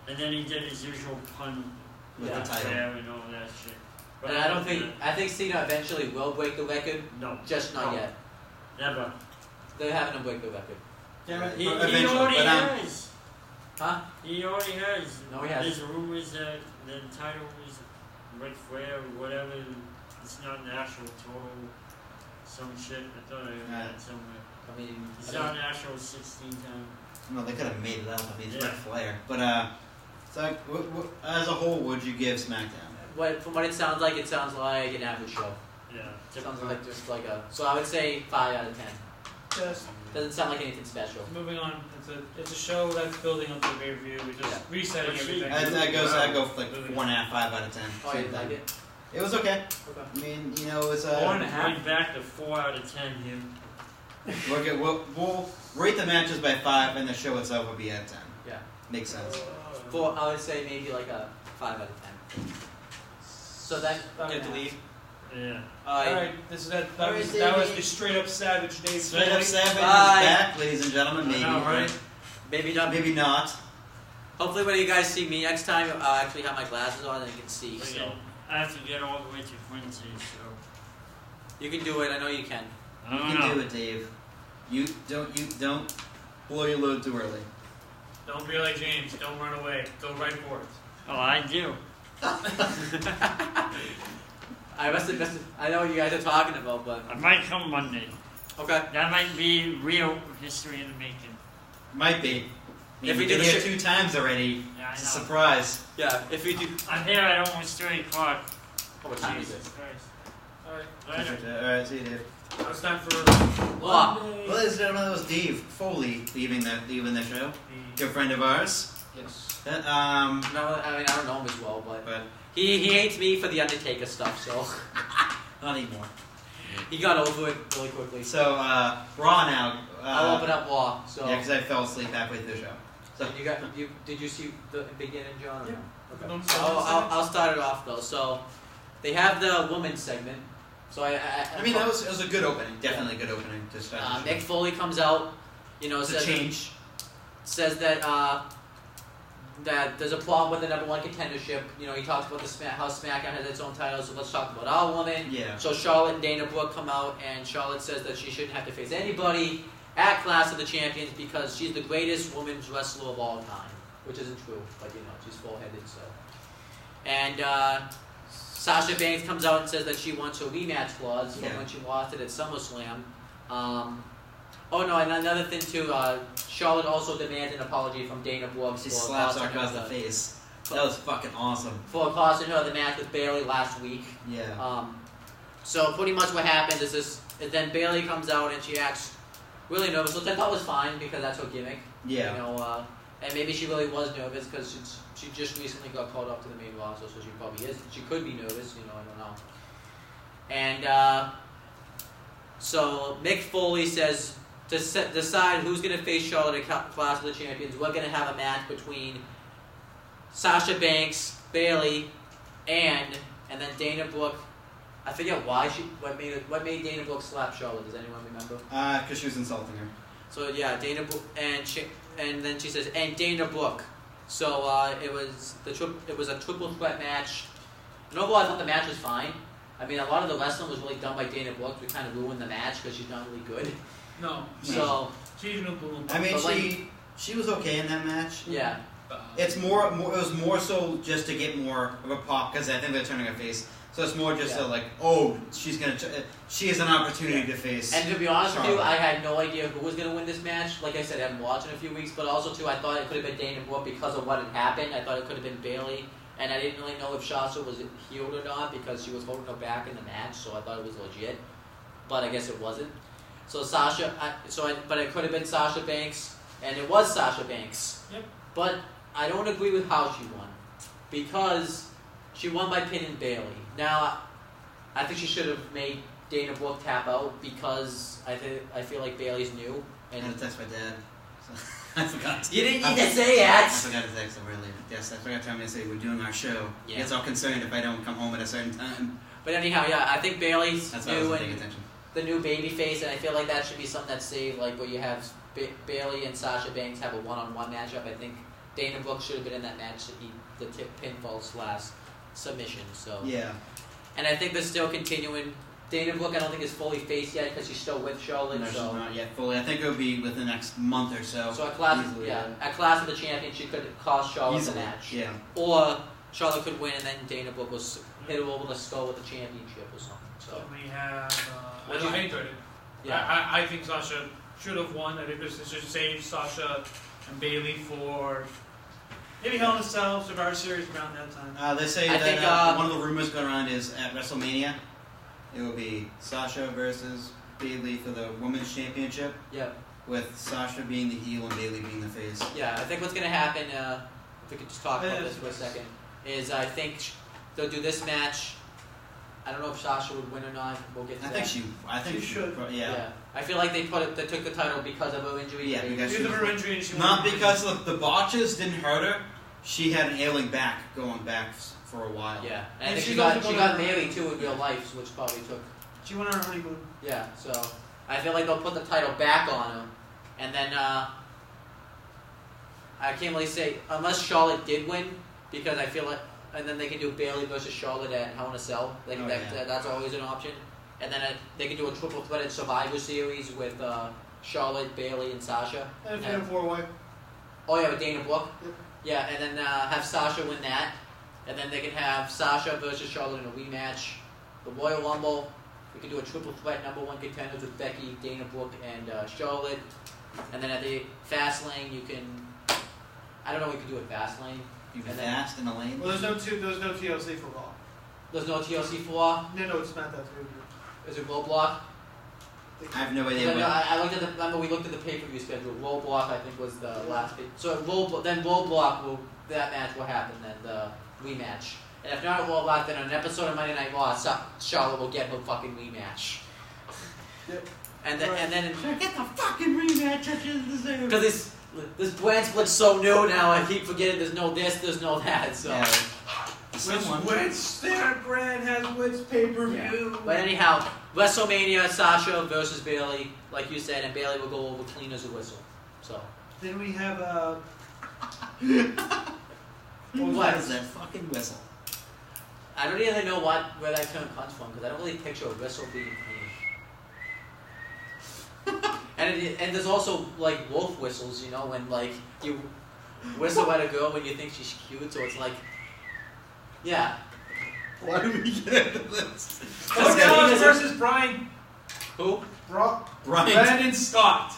And then he did his usual pun with the title and all that shit. But and I think Cena eventually will break the record. No. Just not yet. Never. They're having him break the record. Yeah, he already has. Huh? He already has. No, he hasn't. There's rumors that the title is Ric Flair or whatever. It's not an actual total. Some shit. I thought I heard that somewhere. I mean, it's not an actual 16 times. No, they could have made it up. I mean, it's Ric Flair. But so as a whole, would you give SmackDown? From what it sounds like an average show. Yeah. It sounds like just like a. So I would say 5 out of 10. Just doesn't sound like anything special. Moving on, it's a show that's building up to a pay-per-view. We're just resetting everything. I go for like 4.5, 5 out of 10. Oh, you like it? It was okay. I mean, it's 4.5. Going back to 4 out of 10 here. We'll rate the matches by 5, and the show itself will be at 10. Yeah, makes sense. I would say maybe like a 5 out of 10. So then, get to leave. Yeah. Alright, that was the straight up Savage Dave. Straight up Savage is back, ladies and gentlemen. Maybe, right? Maybe not. Maybe not. Hopefully, when you guys see me next time, I'll actually have my glasses on and you can see. So I have to get all the way to Quincy, so you can do it. I know you can. You can do it, Dave. You don't blow your load too early. Don't be like James. Don't run away. Go right for it. Oh, I do. I know what you guys are talking about, but I might come Monday. Okay. That might be real history in the making. Might be. If we did it 2 times already, yeah, it's a surprise. Yeah, if we do. I'm here at almost 3 o'clock. Oh, what time is it? Alright. Alright, see you, Dave. Now it's time for Well, ladies and gentlemen, that was Dave Foley leaving the show. Good friend of ours. Yes. No, I mean I don't know him as well, but he hates me for the Undertaker stuff, so not anymore. He got over it really quickly. So Raw now. I'll open up Raw. So yeah, because I fell asleep halfway through the show. So did you see the beginning, John? Yeah. Okay. So I'll start it off though. So they have the women's segment. So I mean that was a good opening. Definitely a good opening to start. Mick Foley comes out. Says that that there's a problem with the number 1 contendership. He talks about how SmackDown has its own title, so let's talk about our woman. Yeah. So Charlotte and Dana Brooke come out, and Charlotte says that she shouldn't have to face anybody, at Clash of the Champions because she's the greatest women's wrestler of all time, which isn't true, but she's full-headed, so. And Sasha Banks comes out and says that she wants a rematch clause from when she lost it at SummerSlam. Oh no, and another thing too, Charlotte also demands an apology from Dana Brooke. She slaps her across the face. That was fucking awesome. For costing her the match with Bayley last week. Yeah. So pretty much what happened is then Bayley comes out and she acts really nervous, which I thought was fine because that's her gimmick. Yeah. And maybe she really was nervous because she just recently got called up to the main roster, so she probably is. She could be nervous, I don't know. And so Mick Foley says to decide who's going to face Charlotte at Clash of the Champions, we're going to have a match between Sasha Banks, Bayley, and then Dana Brooke. I forget why what made Dana Brooke slap Charlotte. Does anyone remember? Because she was insulting her. So yeah, Dana Brooke, and then she says, and Dana Brooke. So it was a triple threat match. And overall, I thought the match was fine. I mean, a lot of the wrestling was really done by Dana Brooke. We kind of ruined the match because she's not really good. No. So she's no good. I mean, she was okay in that match. Yeah. It's more. It was more so just to get more of a pop because I think they're turning her face. So it's more just she has an opportunity to face. And to be honest Charlotte. with you, I had no idea who was going to win this match. Like I said, I haven't watched in a few weeks, but also too, I thought it could have been Dana Brooke because of what had happened. I thought it could have been Bayley, and I didn't really know if Sasha was healed or not because she was holding her back in the match, so I thought it was legit. But I guess it wasn't. So but it could have been Sasha Banks, and it was Sasha Banks. Yep. But I don't agree with how she won because she won by pinning Bayley. Now, I think she should have made Dana Brooke tap out because I feel like Bayley's new. And I had to text my dad. So I forgot. You didn't need to say that. I forgot to text him earlier. Yes, I forgot to tell him to say we're doing our show. Yeah. He gets all concerned if I don't come home at a certain time. But anyhow, yeah, I think Bayley's That's why I new wasn't paying and attention. the new baby face, and I feel like that should be something that's saved, like where you have Bayley and Sasha Banks have a one-on-one matchup. I think Dana Brooke should have been in that match to eat the pinfall / submission. So Yeah. And I think they're still continuing. Dana Brooke, I don't think is fully faced yet because she's still with Charlotte. No, she's so not yet fully. I think it'll be within the next month or so. So at Clash, Easily, at Clash of the Champions, she could cost Charlotte Easily, the match. Yeah. Or Charlotte could win, and then Dana Brooke will hit her over the skull with the championship or something. So we have. What do you think? Yeah. I think Sasha should have won. I think this should save Sasha and Bayley for maybe Hell in a Cell, Survivor Series around that time. They say that one of the rumors going around is at WrestleMania, it will be Sasha versus Bayley for the Women's Championship. Yeah. With Sasha being the heel and Bayley being the face. Yeah, I think what's going to happen, if we could just talk about this for a second, is I think they'll do this match. I don't know if Sasha would win or not. We'll get to that. I think she should. Yeah. I feel like they took the title because of her injury. Yeah, because of her injury. And not because of the botches didn't hurt her. She had an ailing back going back for a while. Yeah, and I think she got married too in real life, which probably took. She went on her honeymoon. Yeah, so I feel like they'll put the title back on her, and then I can't really say unless Charlotte did win because I feel like, and then they can do Bayley versus Charlotte at Hell in a Cell. That's always an option, and then they can do a triple threated Survivor Series with Charlotte, Bayley, and Sasha. And a 4-way. Oh yeah, with Dana Brooke. Yep. Yeah, and then have Sasha win that, and then they can have Sasha versus Charlotte in a rematch. The Royal Rumble, we can do a triple threat #1 contenders with Becky, Dana Brooke, and Charlotte. And then at the Fastlane, you can. I don't know what you can do at Fastlane. You can fast in the lane. Well, there's no TLC for Raw. There's no TLC for Raw. No, it's not that. Is it Roadblock? I have no idea. I looked at remember we looked at the pay-per-view schedule. Roadblock, I think, was the last. So Roadblock that match will happen then, the rematch. And if not a Roadblock, then on an episode of Monday Night Raw, Charlotte will get her fucking rematch. Yep. And then get the fucking rematch that you deserve. Because this brand split's so new now, I keep forgetting there's no this, there's no that. So. Yeah. Which their brand has which pay-per-view. Yeah. But anyhow, WrestleMania, Sasha versus Bayley, like you said, and Bayley will go over clean as a whistle. So. Then we have What is that fucking whistle? I don't even know where that term comes from because I don't really picture a whistle being clean. And there's also like wolf whistles, you know, when like you whistle at a girl when you think she's cute, so it's like, yeah. Why do we get into this? Bo Dallas versus Brian. Who? Brian. Brandon Scott.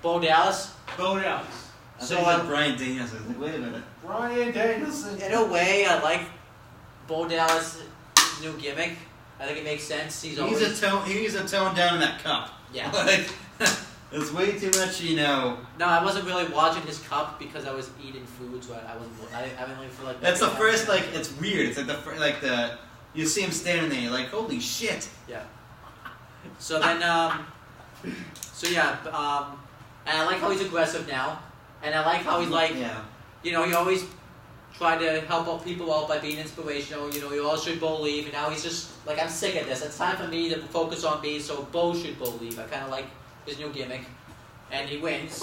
Bo Dallas. Bo Dallas. So Brian Danielson. Like, wait a minute. Brian Danielson. In a way, I like Bo Dallas' new gimmick. I think it makes sense. He needs a tone down in that cup. Yeah. Like, there's way too much, you know. No, I wasn't really watching his cup because I was eating food, so I wasn't. I didn't really feel like. That's the first, like, it's weird. It's like you see him standing there, you're like, holy shit. Yeah. So then, and I like how he's aggressive now, and I like how he's like, you know, he always tried to help out people out by being inspirational. You know, you all should believe, and now he's just like, I'm sick of this. It's time for me to focus on me, so Bo should believe. I kind of like his new gimmick, and he wins.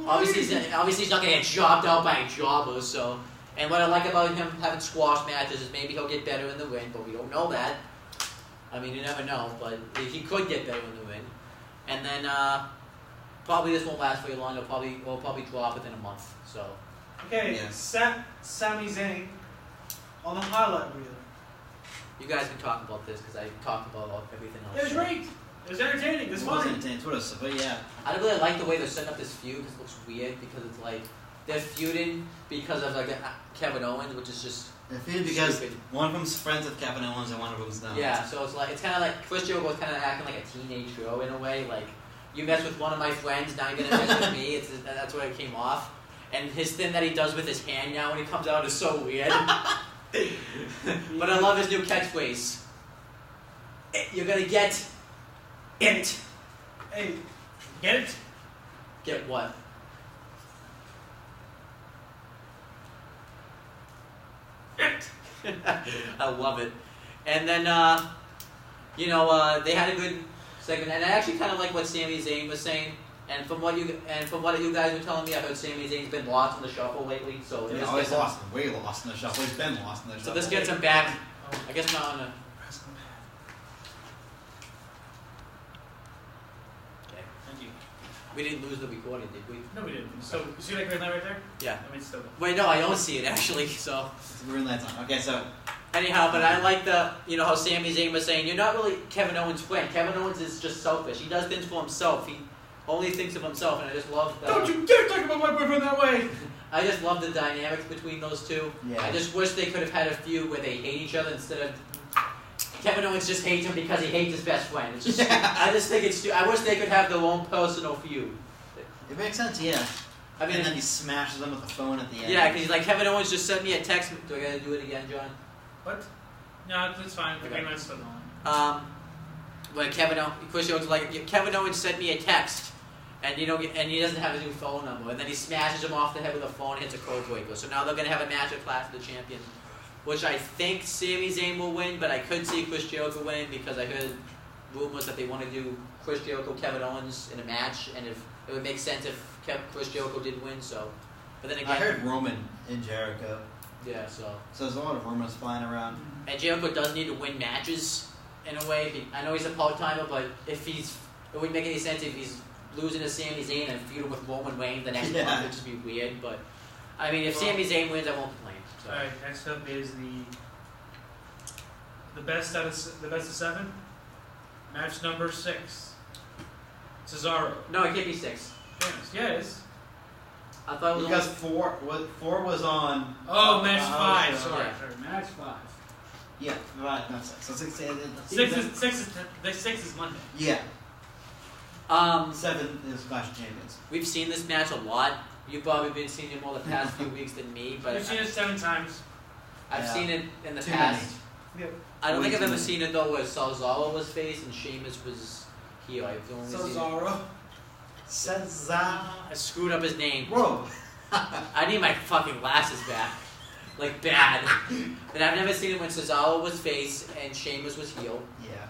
Obviously, he's not gonna get jobbed out by a jobber. So, and what I like about him having squash matches is maybe he'll get better in the ring, but we don't know that. I mean, you never know, but he could get better in the ring. And then probably this won't last very long. We'll probably drop within a month. So. Okay. Yes. Sami Zayn on the highlight reel. You guys can talk about this because I talked about everything else. It was great. It was entertaining. It was funny. But yeah. I don't really like the way they're setting up this feud because it looks weird because it's like they're feuding because of like Kevin Owens, which is just. They're feuding because stupid. One of them's friends with Kevin Owens and one of them's not. Yeah, so it's kind of like Chris Jericho was kind of acting like a teenage girl in a way. Like, you mess with one of my friends, now you're gonna mess with me. That's where it came off. And his thing that he does with his hand now when he comes out is so weird. But I love his new catchphrase. You're gonna get it. Hey, get it? Get what? I love it. And then, they had a good segment, and I actually kind of like what Sami Zayn was saying. And from what you guys were telling me, I heard Sami Zayn's been lost in the shuffle lately. So way lost in the shuffle. He's been lost in the shuffle. So this gets him back. I guess not on a. Okay. Thank you. We didn't lose the recording, did we? No, we didn't. So you see that green light right there? Yeah. I mean, still. Wait, no, I don't see it actually. So. It's green light's on. Okay, so. Anyhow, but I like how Sami Zayn was saying, you're not really Kevin Owens' friend. Kevin Owens is just selfish. He does things for himself. He only thinks of himself, and I just love Don't you dare talk about my boyfriend that way! I just love the dynamics between those two. Yeah. I just wish they could have had a feud where they hate each other instead of Kevin Owens just hates him because he hates his best friend. It's just, I just think it's I wish they could have their own personal feud. It makes sense, yeah. I mean, and then he smashes them with the phone at the end. Yeah, because he's like, Kevin Owens just sent me a text. Do I gotta do it again, John? What? No, it's fine. The green light's still on. When Chris Owens was like, Kevin Owens sent me a text. And and he doesn't have his new phone number, and then he smashes him off the head with a phone and hits a code breaker. So now they're gonna have a match at Clash of the Champions, which I think Sami Zayn will win, but I could see Chris Jericho win because I heard rumors that they want to do Chris Jericho, Kevin Owens in a match, and if it would make sense if Chris Jericho did win. So, but then again, I heard Roman in Jericho. Yeah, so there's a lot of rumors flying around. And Jericho does need to win matches in a way. I know he's a part-timer, but it wouldn't make any sense if he's losing to Sami Zayn and feuding with Roman Reigns the next month. It would just be weird. But I mean, if Sami Zayn wins, I won't complain. So. All right, next up is the best of 7, match number 6. Cesaro. No, it can't be 6. Yeah, it is. I thought it was because 4 was on. Oh, match 5. Sorry, match 5. Yeah, right, not 6. So 6 is Monday. Yeah. 7 is Clash of Champions. We've seen this match a lot. You've probably been seeing it more the past few weeks than me, but you've seen it 7 times. I've seen it in the past. Yep. I don't think I've ever seen it though where Cesaro was face and Sheamus was heel. I've only Cesaro. I screwed up his name. Bro. I need my fucking glasses back. Like bad. And I've never seen it when Cesaro was face and Sheamus was heel. Yeah.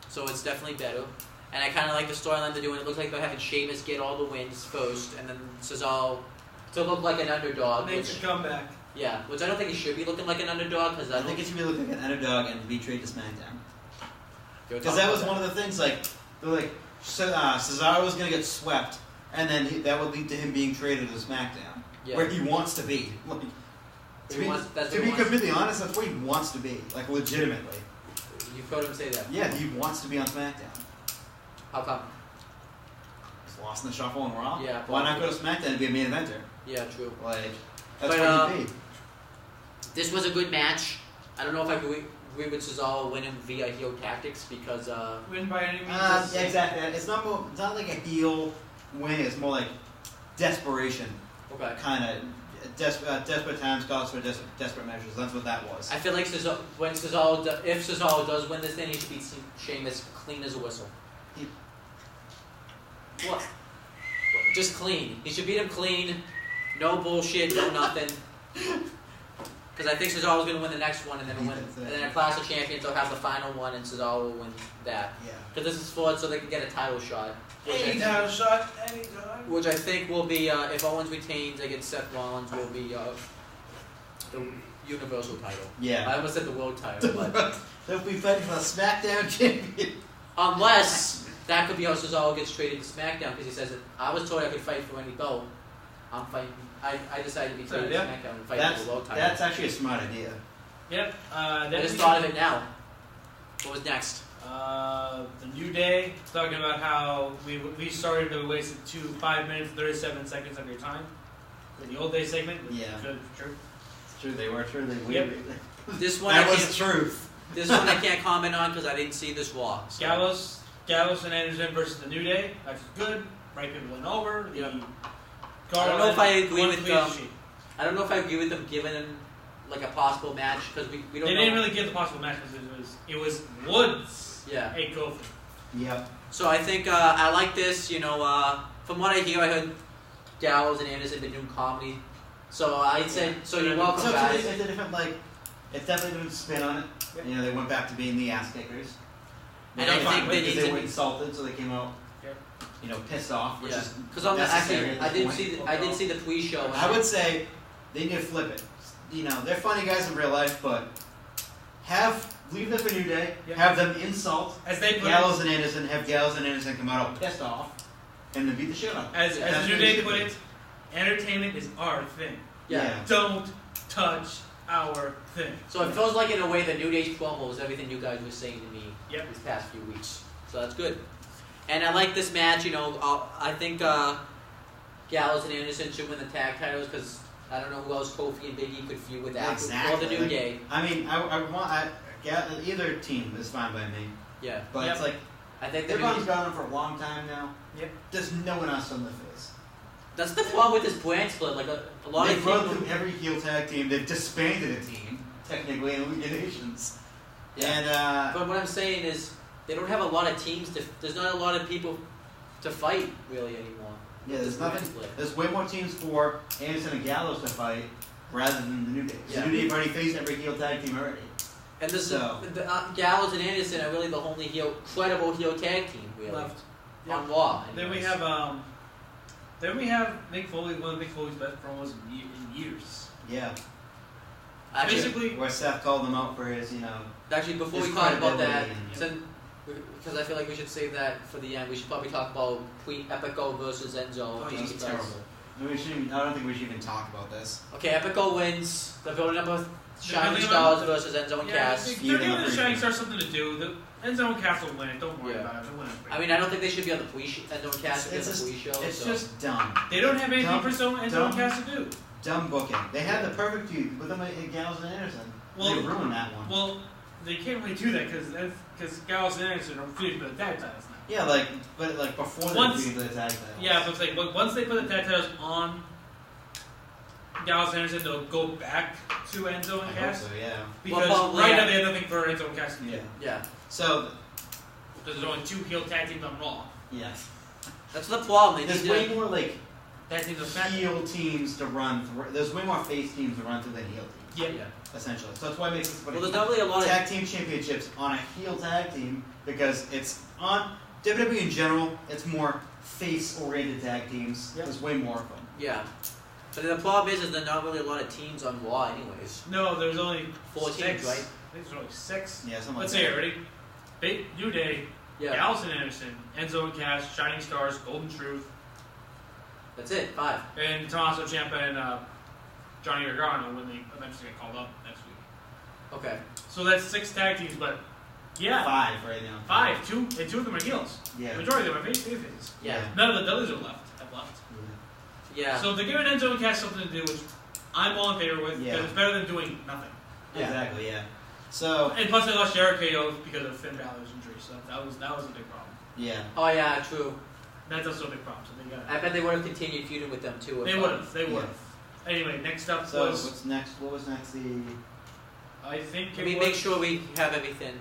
So it's definitely better. And I kind of like the storyline they're doing. It looks like they're having Sheamus get all the wins first, and then Cesaro to look like an underdog. Makes a comeback. Yeah, which I don't think he should be looking like an underdog. Because I think it should be looking like an underdog and be traded to SmackDown. Because that was one of the things, like, they're like, Cesaro was going to get swept, and then that would lead to him being traded to SmackDown, where he wants to be. Like, to be completely honest, that's where he wants to be, like legitimately. You've heard him say that. Yeah, he wants to be on SmackDown. How come? He's lost in the shuffle and Raw. Yeah. Why not go to SmackDown and be a main eventer? Yeah, true. Like, that's where he'd be. This was a good match. I don't know if I agree with Cesaro winning via heel tactics because win by any means. Yeah, exactly. It's not like a heel win. It's more like desperation. Okay. Kind of desperate times calls for desperate measures. That's what that was. I feel like if Cesaro does win this thing, he should beat Sheamus clean as a whistle. What? Just clean. He should beat him clean. No bullshit. No nothing. Because I think Cesaro is going to win the next one, and then a Clash of Champions will have the final one, and Cesaro will win that. Yeah. Because this is for so they can get a title shot. Anytime. Which I think will be, if Owens retains against Seth Rollins, will be the Universal title. Yeah. I almost said the World title, but they'll be fighting for the SmackDown champion. Unless that could be how Cesaro gets traded to SmackDown, because he says, I was told I could fight for any belt. I'm fighting. I decided to be traded to SmackDown and fight for the World title. That's actually a smart idea. Yep. I just thought of it now. What was next? The New Day, talking about how we started to wasted 5 minutes, 37 seconds of your time. For the Old Day segment. Yeah. Good, true. It's true, they were true. Yep. This one that was the truth. This one I can't comment on because I didn't see this Raw. So. Gallows and Anderson versus the New Day. That's good. Right people went over. I don't know if I agree with them. I don't know if I agree with them giving him like a possible match because we don't. They know. didn't really give the possible match because it was Woods. Yeah. Hey, Kofi. Yep. So I think I like this. You know, from what I hear, I heard Gallows and Anderson been doing comedy. So I said, so you're welcome, guys. It's a different it's definitely a different spin on it. Yep. You know, they went back to being the ass kickers. And I think they were insulted, so they came out. You know, pissed off, which is because I did see the pre-show. I would say they need to flip it. You know, they're funny guys in real life, but leave them for New Day. Yep. Have them insult as they Gallows and Anderson. Have Gallows and Anderson come out all pissed off, and then beat the shit out. As New Day put it, entertainment is our thing. Yeah. Don't touch our thing. So it feels like in a way the New Day's promo is everything you guys were saying to me these past few weeks. So that's good. And I like this match. You know, I think Gallows and Anderson should win the tag titles because I don't know who else Kofi and Big E could feud with after or the New Day. I mean, either team is fine by me. Yeah, but it's like I think everyone's got them for a long time now. Yep. There's no one else on the face. That's the problem with this brand split. Like a lot of they've run through every heel tag team. They've disbanded a team technically in League of Nations. Yeah. And but what I'm saying is. They don't have a lot of teams. There's not a lot of people to fight really anymore. Yeah, there's nothing. There's way more teams for Anderson and Gallows to fight rather than the New Day. Yeah. The New Day have already faced every heel tag team already. And Gallows and Anderson are really the only credible heel tag team really left on Raw. Then we have Mick Foley, one of Mick Foley's best promos in years. Yeah. Actually, basically, where Seth called him out for his, Actually, before we talk about that, because I feel like we should save that for the end. We should probably talk about Epico versus Enzo. Oh, he's terrible. I don't think we should even talk about this. Okay, Epico wins. The voting number Shining Stars versus Enzo and Cass. They're giving the Shining Stars something to do. Enzo and Cass will win it. Don't worry about it. I mean, I don't think they should be on the Enzo and Cass should be on the pre-show. It's just dumb. They don't have anything for Enzo and Cass to do. Dumb booking. They had the perfect feud with them and Gallows and Anderson. Well, they ruined that one. Well, they can't really do that because Gallows and Anderson are feuding for the tag titles now. Yeah, but before they feud for the tag titles. Yeah, but it's like once they put the tag titles on Gallows and Anderson, they'll go back to Enzo and Cass. I hope so, yeah. Because right now they have nothing for Enzo and Cass to do. Yeah. So there's only 2 heel tag teams on Raw. Yeah. That's the problem. There's way more heel teams to run through. There's way more face teams to run through than heel teams. Yeah. Essentially. So that's why it makes this there's not really a lot tag team championships on a heel tag team because it's on WWE in general, it's more face-oriented tag teams. Yep. There's way more of them. Yeah. But the problem is there's not really a lot of teams on Raw anyways. No, there's only 4 teams, right? I think there's only 6. Yeah, something Let's like say it, ready? New Day, Gallows and Anderson, Enzo and Cass, Shining Stars, Golden Truth. That's it. 5. And Tommaso Ciampa and Johnny Gargano when they eventually get called up next week. Okay. So that's 6 tag teams, but yeah. 5 right now. 5. 2 of them are heels. Yeah. The majority of them are faces. Yeah. None of the others have left. Yeah. So they're giving Enzo and Cass something to do, which I'm all in favor with, because it's better than doing nothing. Yeah. Exactly, yeah. So, and plus they lost Jericho because of Finn Balor's injury, so that was a big problem. Yeah. Oh yeah, true. That's also a big problem. So they got. I bet they would have continued feuding with them too. They would have. They would have. Anyway, next up so was. What's next? What was next? I think. Can we make sure we have everything?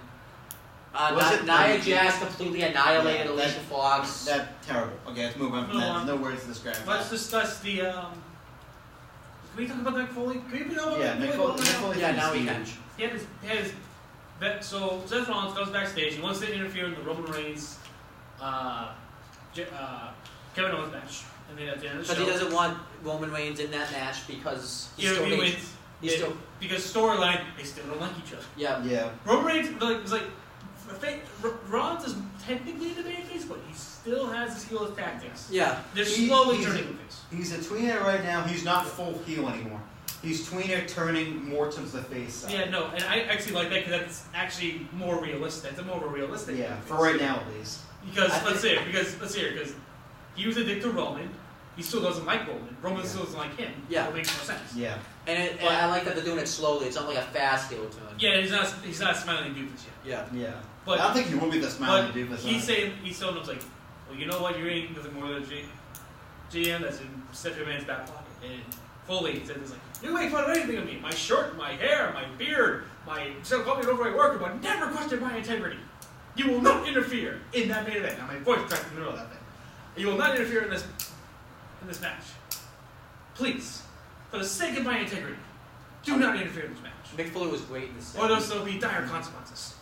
Nia Jax completely annihilated Alicia Fox. That's terrible. Okay, let's move on from that. There's no words to describe that. Let's discuss the. Can we talk about Mick Foley? Can we talk about Mick Foley? Yeah, now we can. He had his so Seth Rollins goes backstage. He wants to interfere in the Roman Reigns, Kevin Owens match, and then at the end of the show, because he doesn't want Roman Reigns in that match because he wins. Because storyline, they still don't like each other. Yeah. Yeah. Roman Reigns is like Rollins is technically the babyface, but he still has his heel tactics. Yeah. They're slowly turning the face. He's a tweener right now. He's not full heel anymore. He's tweener turning more towards the face side. Yeah, no, and I actually like that because that's actually more realistic. It's more of a realistic. Yeah, for right now at least. Because let's see here, because he was addicted to Roman. He still doesn't like Roman. Roman still doesn't like him. Yeah, it makes no sense. Yeah, and I like that they're doing it slowly. It's not like a fast heel turn. Yeah, he's not smiling doofus yet. Yeah. But I don't think he will be the smiling doofus. He's telling him like, well, you know what? You ain't nothing more than a GM that's in Stephanie Man's back pocket. And Foley said this like, you make fun of anything of me, my shirt, my hair, my beard, my still call me an overweight worker, but never question my integrity. You will not interfere in that main event. Now my voice cracked in the middle of that thing. You will not interfere in this match. Please, for the sake of my integrity, do not interfere in this match. Mick Foley was great in this. Or there'll still be dire consequences.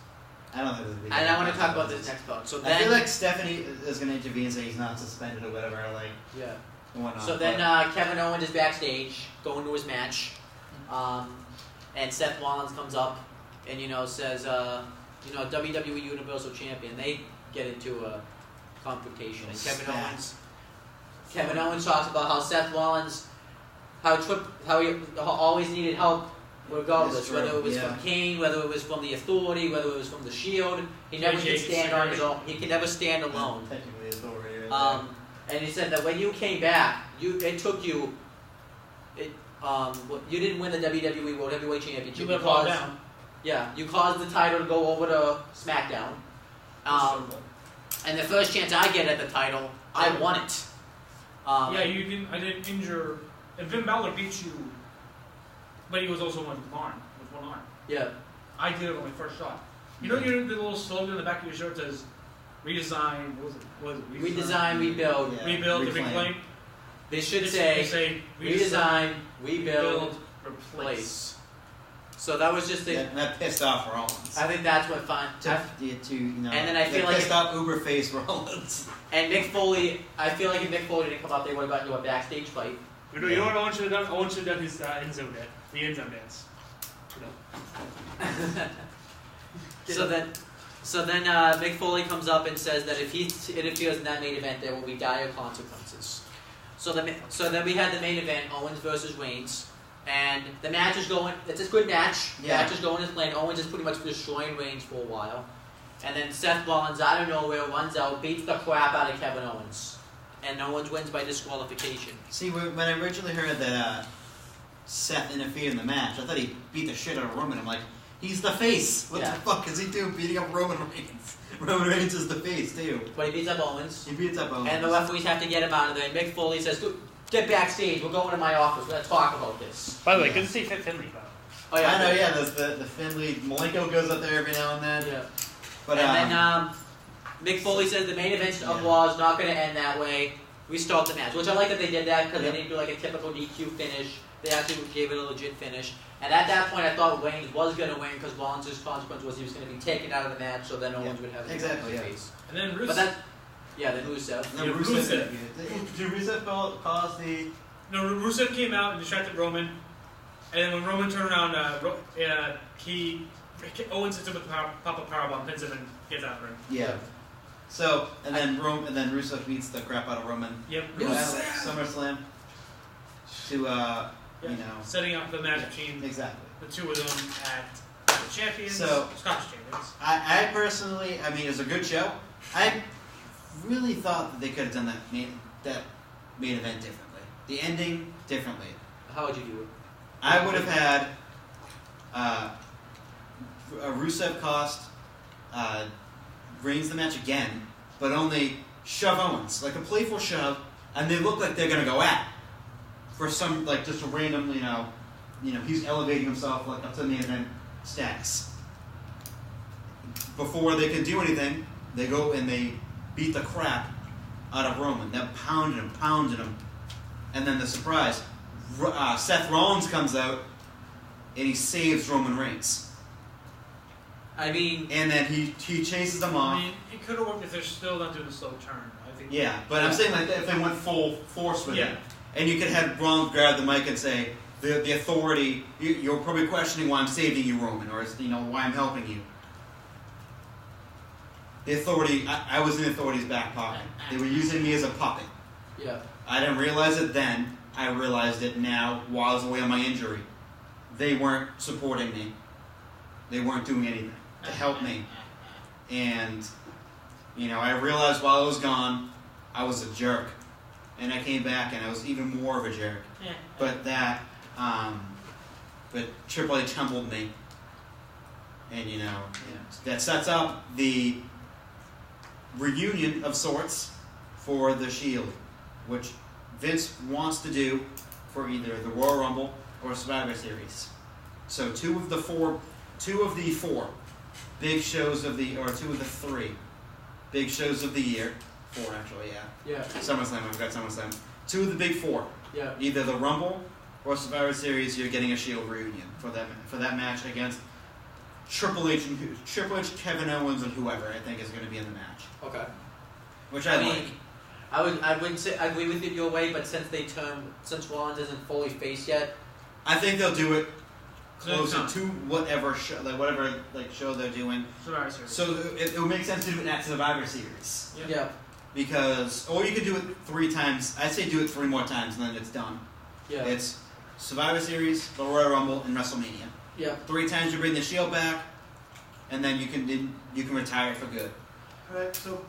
I don't think there'll be. And I want to talk about this next part. So then, I feel like Stephanie is going to intervene and say he's not suspended or whatever. Like, yeah. Whatnot, so then Kevin Owens is backstage going to his match, and Seth Rollins comes up and says, WWE Universal Champion. They get into a confrontation, and Kevin Owens talks about how Seth Rollins, how he always needed help, regardless, whether it was from Kane, whether it was from the Authority, whether it was from the Shield. He never can stand on his own. He can never stand alone. Technically, Authority. Right and he said that when you came back, you didn't win the WWE World Heavyweight Championship. You let fall down. Yeah, you caused the title to go over to SmackDown. And the first chance I get at the title, I won it. You didn't. I didn't injure. And Finn Balor beat you, but he was also with one arm. Yeah. I did it on my first shot. You know, the little slogan in the back of your shirt says, "Redesign." What was it? Redesign, rebuild, rebuild, reclaim. They should say redesign, rebuild, replace. So that was just that pissed off Rollins. I think that's what fun. And then I feel like pissed off Uber face Rollins. And Mick Foley, I feel like if Mick Foley didn't come out, they would have gotten into a backstage fight. You know what Owen should have done? Owen should have done his Enzo dance, the Enzo dance. So then Mick Foley comes up and says that if he interferes in that main event, there will be dire consequences. So then we had the main event, Owens versus Reigns. And the match is going, it's a good match. The match is going as planned. Owens is pretty much destroying Reigns for a while. And then Seth Rollins, out of nowhere, runs out, beats the crap out of Kevin Owens. And Owens wins by disqualification. See, when I originally heard that Seth interfered in the match, I thought he beat the shit out of Roman. I'm like, he's the face. What the fuck is he doing beating up Roman Reigns? Roman Reigns is the face, too. But he beats up Owens. He beats up Owens. And the referees have to get him out of there. And Mick Foley says, get backstage. We're going to my office. We're going to talk about this. By the way, good to see Finley, though. Oh, yeah. I know, the Finley. Malenko goes up there every now and then. Yeah. But, and then Mick Foley says the main event of Raw is not going to end that way. We start the match. Which I like that they did that because they didn't do like a typical DQ finish. They actually gave it a legit finish. And at that point, I thought Reigns was going to win because Rollins' consequence was he was going to be taken out of the match, so then Owens would have the face. And then Rusev. But then Rusev. No, Rusev. Did Rusev cause the... No, Rusev came out and distracted Roman. And then when Roman turned around, Owens hits him with the pop-up powerbomb, pins him, and gets out of the ring. Yeah. So and then Rusev beats the crap out of Roman. Yep. SummerSlam. To setting up the match between exactly the two of them at the champions, Scottish champions. I personally, it's a good show. I really thought that they could have done that main event differently. The ending differently. How would you do it? I would have had a Rusev cost Reigns the match again, but only shove Owens, like a playful shove, and they look like they're gonna go at. For some, just a random, he's elevating himself up to the main event status. Before they can do anything, they go and they beat the crap out of Roman. They're pounding him. And then the surprise, Seth Rollins comes out and he saves Roman Reigns. And then he chases them off. It could have worked if they're still not doing the slow turn. I think. Yeah, but I'm saying if they went full force with it. And you could have Rollins grab the mic and say, the authority, you're probably questioning why I'm saving you, Roman, or why I'm helping you. The authority, I was in the authority's back pocket. They were using me as a puppet. Yeah. I didn't realize it then. I realized it now while I was away on my injury. They weren't supporting me. They weren't doing anything to help me. And, I realized while I was gone, I was a jerk. And I came back and I was even more of a jerk. But but Triple H humbled me. And, that sets up the reunion of sorts for the Shield, which Vince wants to do for either the Royal Rumble or Survivor Series. So two of the four big shows of the, or two of the three big shows of the year. 4 actually, yeah. SummerSlam, I've got SummerSlam. 2 of the big 4. Yeah. Either the Rumble or Survivor Series, you're getting a Shield reunion for that match against Triple H, Kevin Owens, and whoever I think is going to be in the match. Okay. Which I like. I wouldn't say I agree with it your way, but since Rollins isn't fully faced yet, I think they'll do it closer to whatever show, show they're doing. Survivor Series. So it would make sense to do it at Survivor Series. Yeah. Because, or you could do it 3 times. I'd say do it 3 more times and then it's done. Yeah. It's Survivor Series, the Royal Rumble, and WrestleMania. Yeah. 3 times you bring the Shield back, and then you can retire for good. Alright, so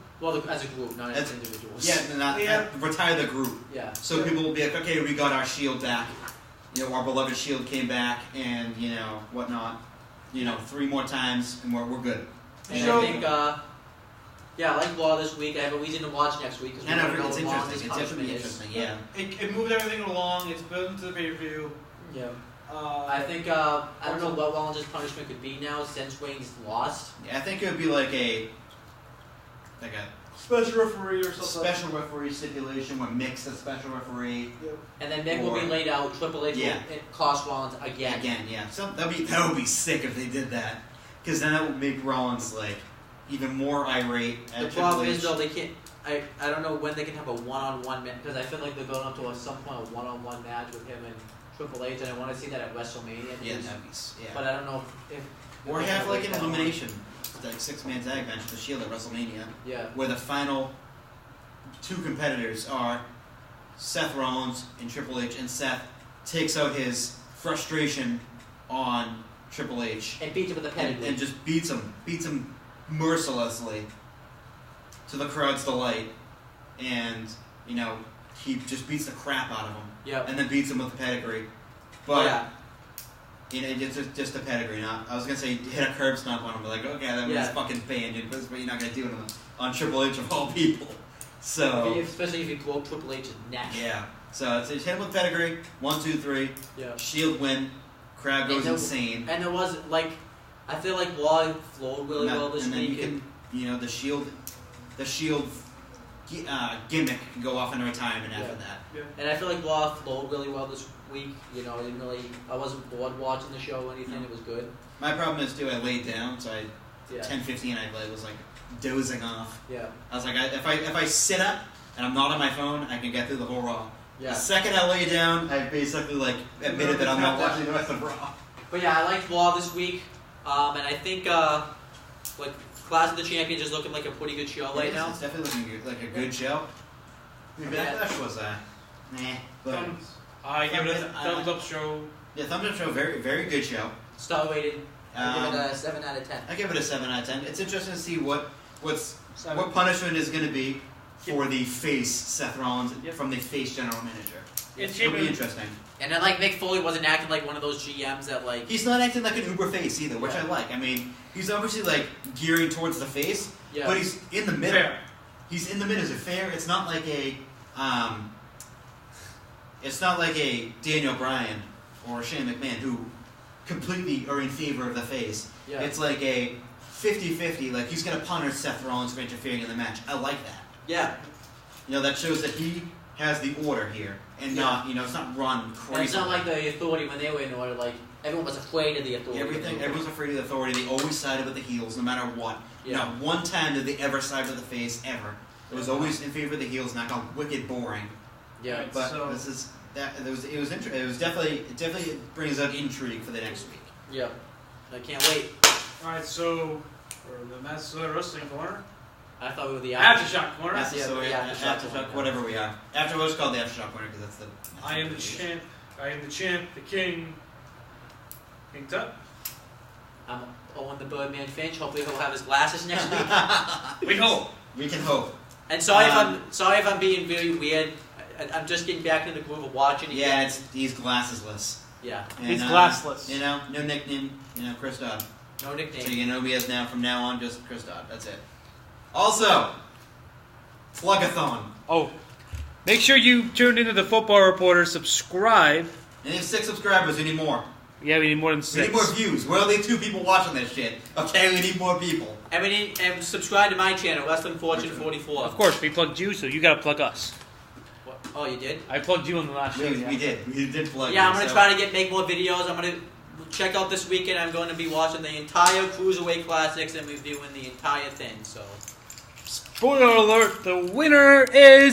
as a group, not as individuals. Yeah, retire the group. Yeah. So people will be like, okay, we got our Shield back. Our beloved Shield came back, and whatnot. 3 more times, and we're good. And I think, I like Raw this week. I have a reason to watch next week because it's interesting. It's definitely interesting. Yeah. It moved everything along. It's built into the pay-per-view. Yeah. I think I don't know what Rollins' punishment could be now since Wayne's lost. Yeah, I think it would be like a special referee or something. Special referee stipulation with Mick's a special referee. Yep. And then Mick will be laid out. Triple H will cost Rollins again. Yeah. So that would be sick if they did that, because then that would make Rollins even more irate. The problem is though they can't. I don't know when they can have a one-on-one match because I feel like they're going up to at some point a one-on-one match with him and Triple H, and I want to see that at WrestleMania. Yeah. But I don't know if or have an elimination. 6-man tag match for the Shield at WrestleMania. Yeah. Where the final 2 competitors are Seth Rollins and Triple H, and Seth takes out his frustration on Triple H. And beats him with a pedigree. And just beats him mercilessly to the crowd's delight. And, he just beats the crap out of him. Yeah. And then beats him with a pedigree. But it's just a pedigree. I was gonna say hit a curb stomp on him, but okay, that was fucking banned, but you're not gonna do it on Triple H of all people. So especially if you broke Triple H's neck. Yeah. So it's hit him with pedigree. 1, 2, 3. Yeah. Shield win. Crowd goes insane. And it was I feel like Raw flowed really well this week. And then the Shield gimmick can go off into retirement after that. Yeah. And I feel like Raw flowed really well this week. I wasn't bored watching the show or anything. It was good. My problem is too, I laid down, so 10:15 I was dozing off. Yeah. I was like, if I sit up and I'm not on my phone, I can get through the whole Raw. Yeah. The second I lay down, I basically admitted that I'm not watching the rest of Raw. But yeah, I liked Raw this week, and I think Clash of the Champions is looking like a pretty good show right now. It's definitely looking like a good show. Backlash was but I give it a thumbs up show. Yeah, thumbs up show. Very, very good show. Star rated. I give it a 7 out of 10. I give it a 7 out of 10. It's interesting to see what punishment is going to be for the face Seth Rollins from the face general manager. It'll be interesting. And then like Mick Foley wasn't acting like one of those GMs that like he's not acting like an uber face either, which I like. I mean, he's obviously like gearing towards the face, but he's in the middle. Fair. He's in the middle. Is it fair? It's not like a it's not like a Daniel Bryan or Shane McMahon who completely are in favor of the face. Yeah. It's like a 50-50, like he's going to punish Seth Rollins for interfering in the match. I like that. Yeah. You know, that shows that he has the order here and not, you know, it's not run crazy. And it's not like the Authority when they were in order, like everyone was afraid of the Authority. Everyone's afraid of the Authority. They always sided with the heels no matter what. Yeah. Not one time did they ever side with the face, ever. It was always in favor of the heels, and that got wicked boring. Yeah. But this is that it was definitely brings up intrigue for the next week. Yeah. I can't wait. Alright, so for the Minnesota Wrestling Corner. I thought we were the Aftershock Corner. Aftershock, whatever we are. Afterwards called the Aftershock Corner because that's the. I am the champ. I am the champ. The king. King Tut. I'm Owen the Birdman Finch. Hopefully he'll have his glasses next week. We hope. We can hope. And sorry if I'm being very weird. I'm just getting back into the groove of watching it. Yeah, he's glassesless. Yeah. And, he's glassless. You know, no nickname. You know, Chris Dodd. No nickname. So you know me as from now on, just Chris Dodd. That's it. Also, Plug-a-thon. Oh, make sure you tune into the Football Reporter. Subscribe. And have 6 subscribers. We need more. Yeah, we need more than 6. We need more views. We're only 2 people watching this shit. Okay, we need more people. And subscribe to my channel, Wrestling Fortune 44. Of course, we plugged you, so you gotta plug us. What? Oh, you did? I plugged you on the last show. We did plug. Yeah, I'm gonna try to make more videos. I'm gonna check out this weekend. I'm going to be watching the entire Cruiserweight Classics and reviewing the entire thing. So, spoiler alert: the winner is.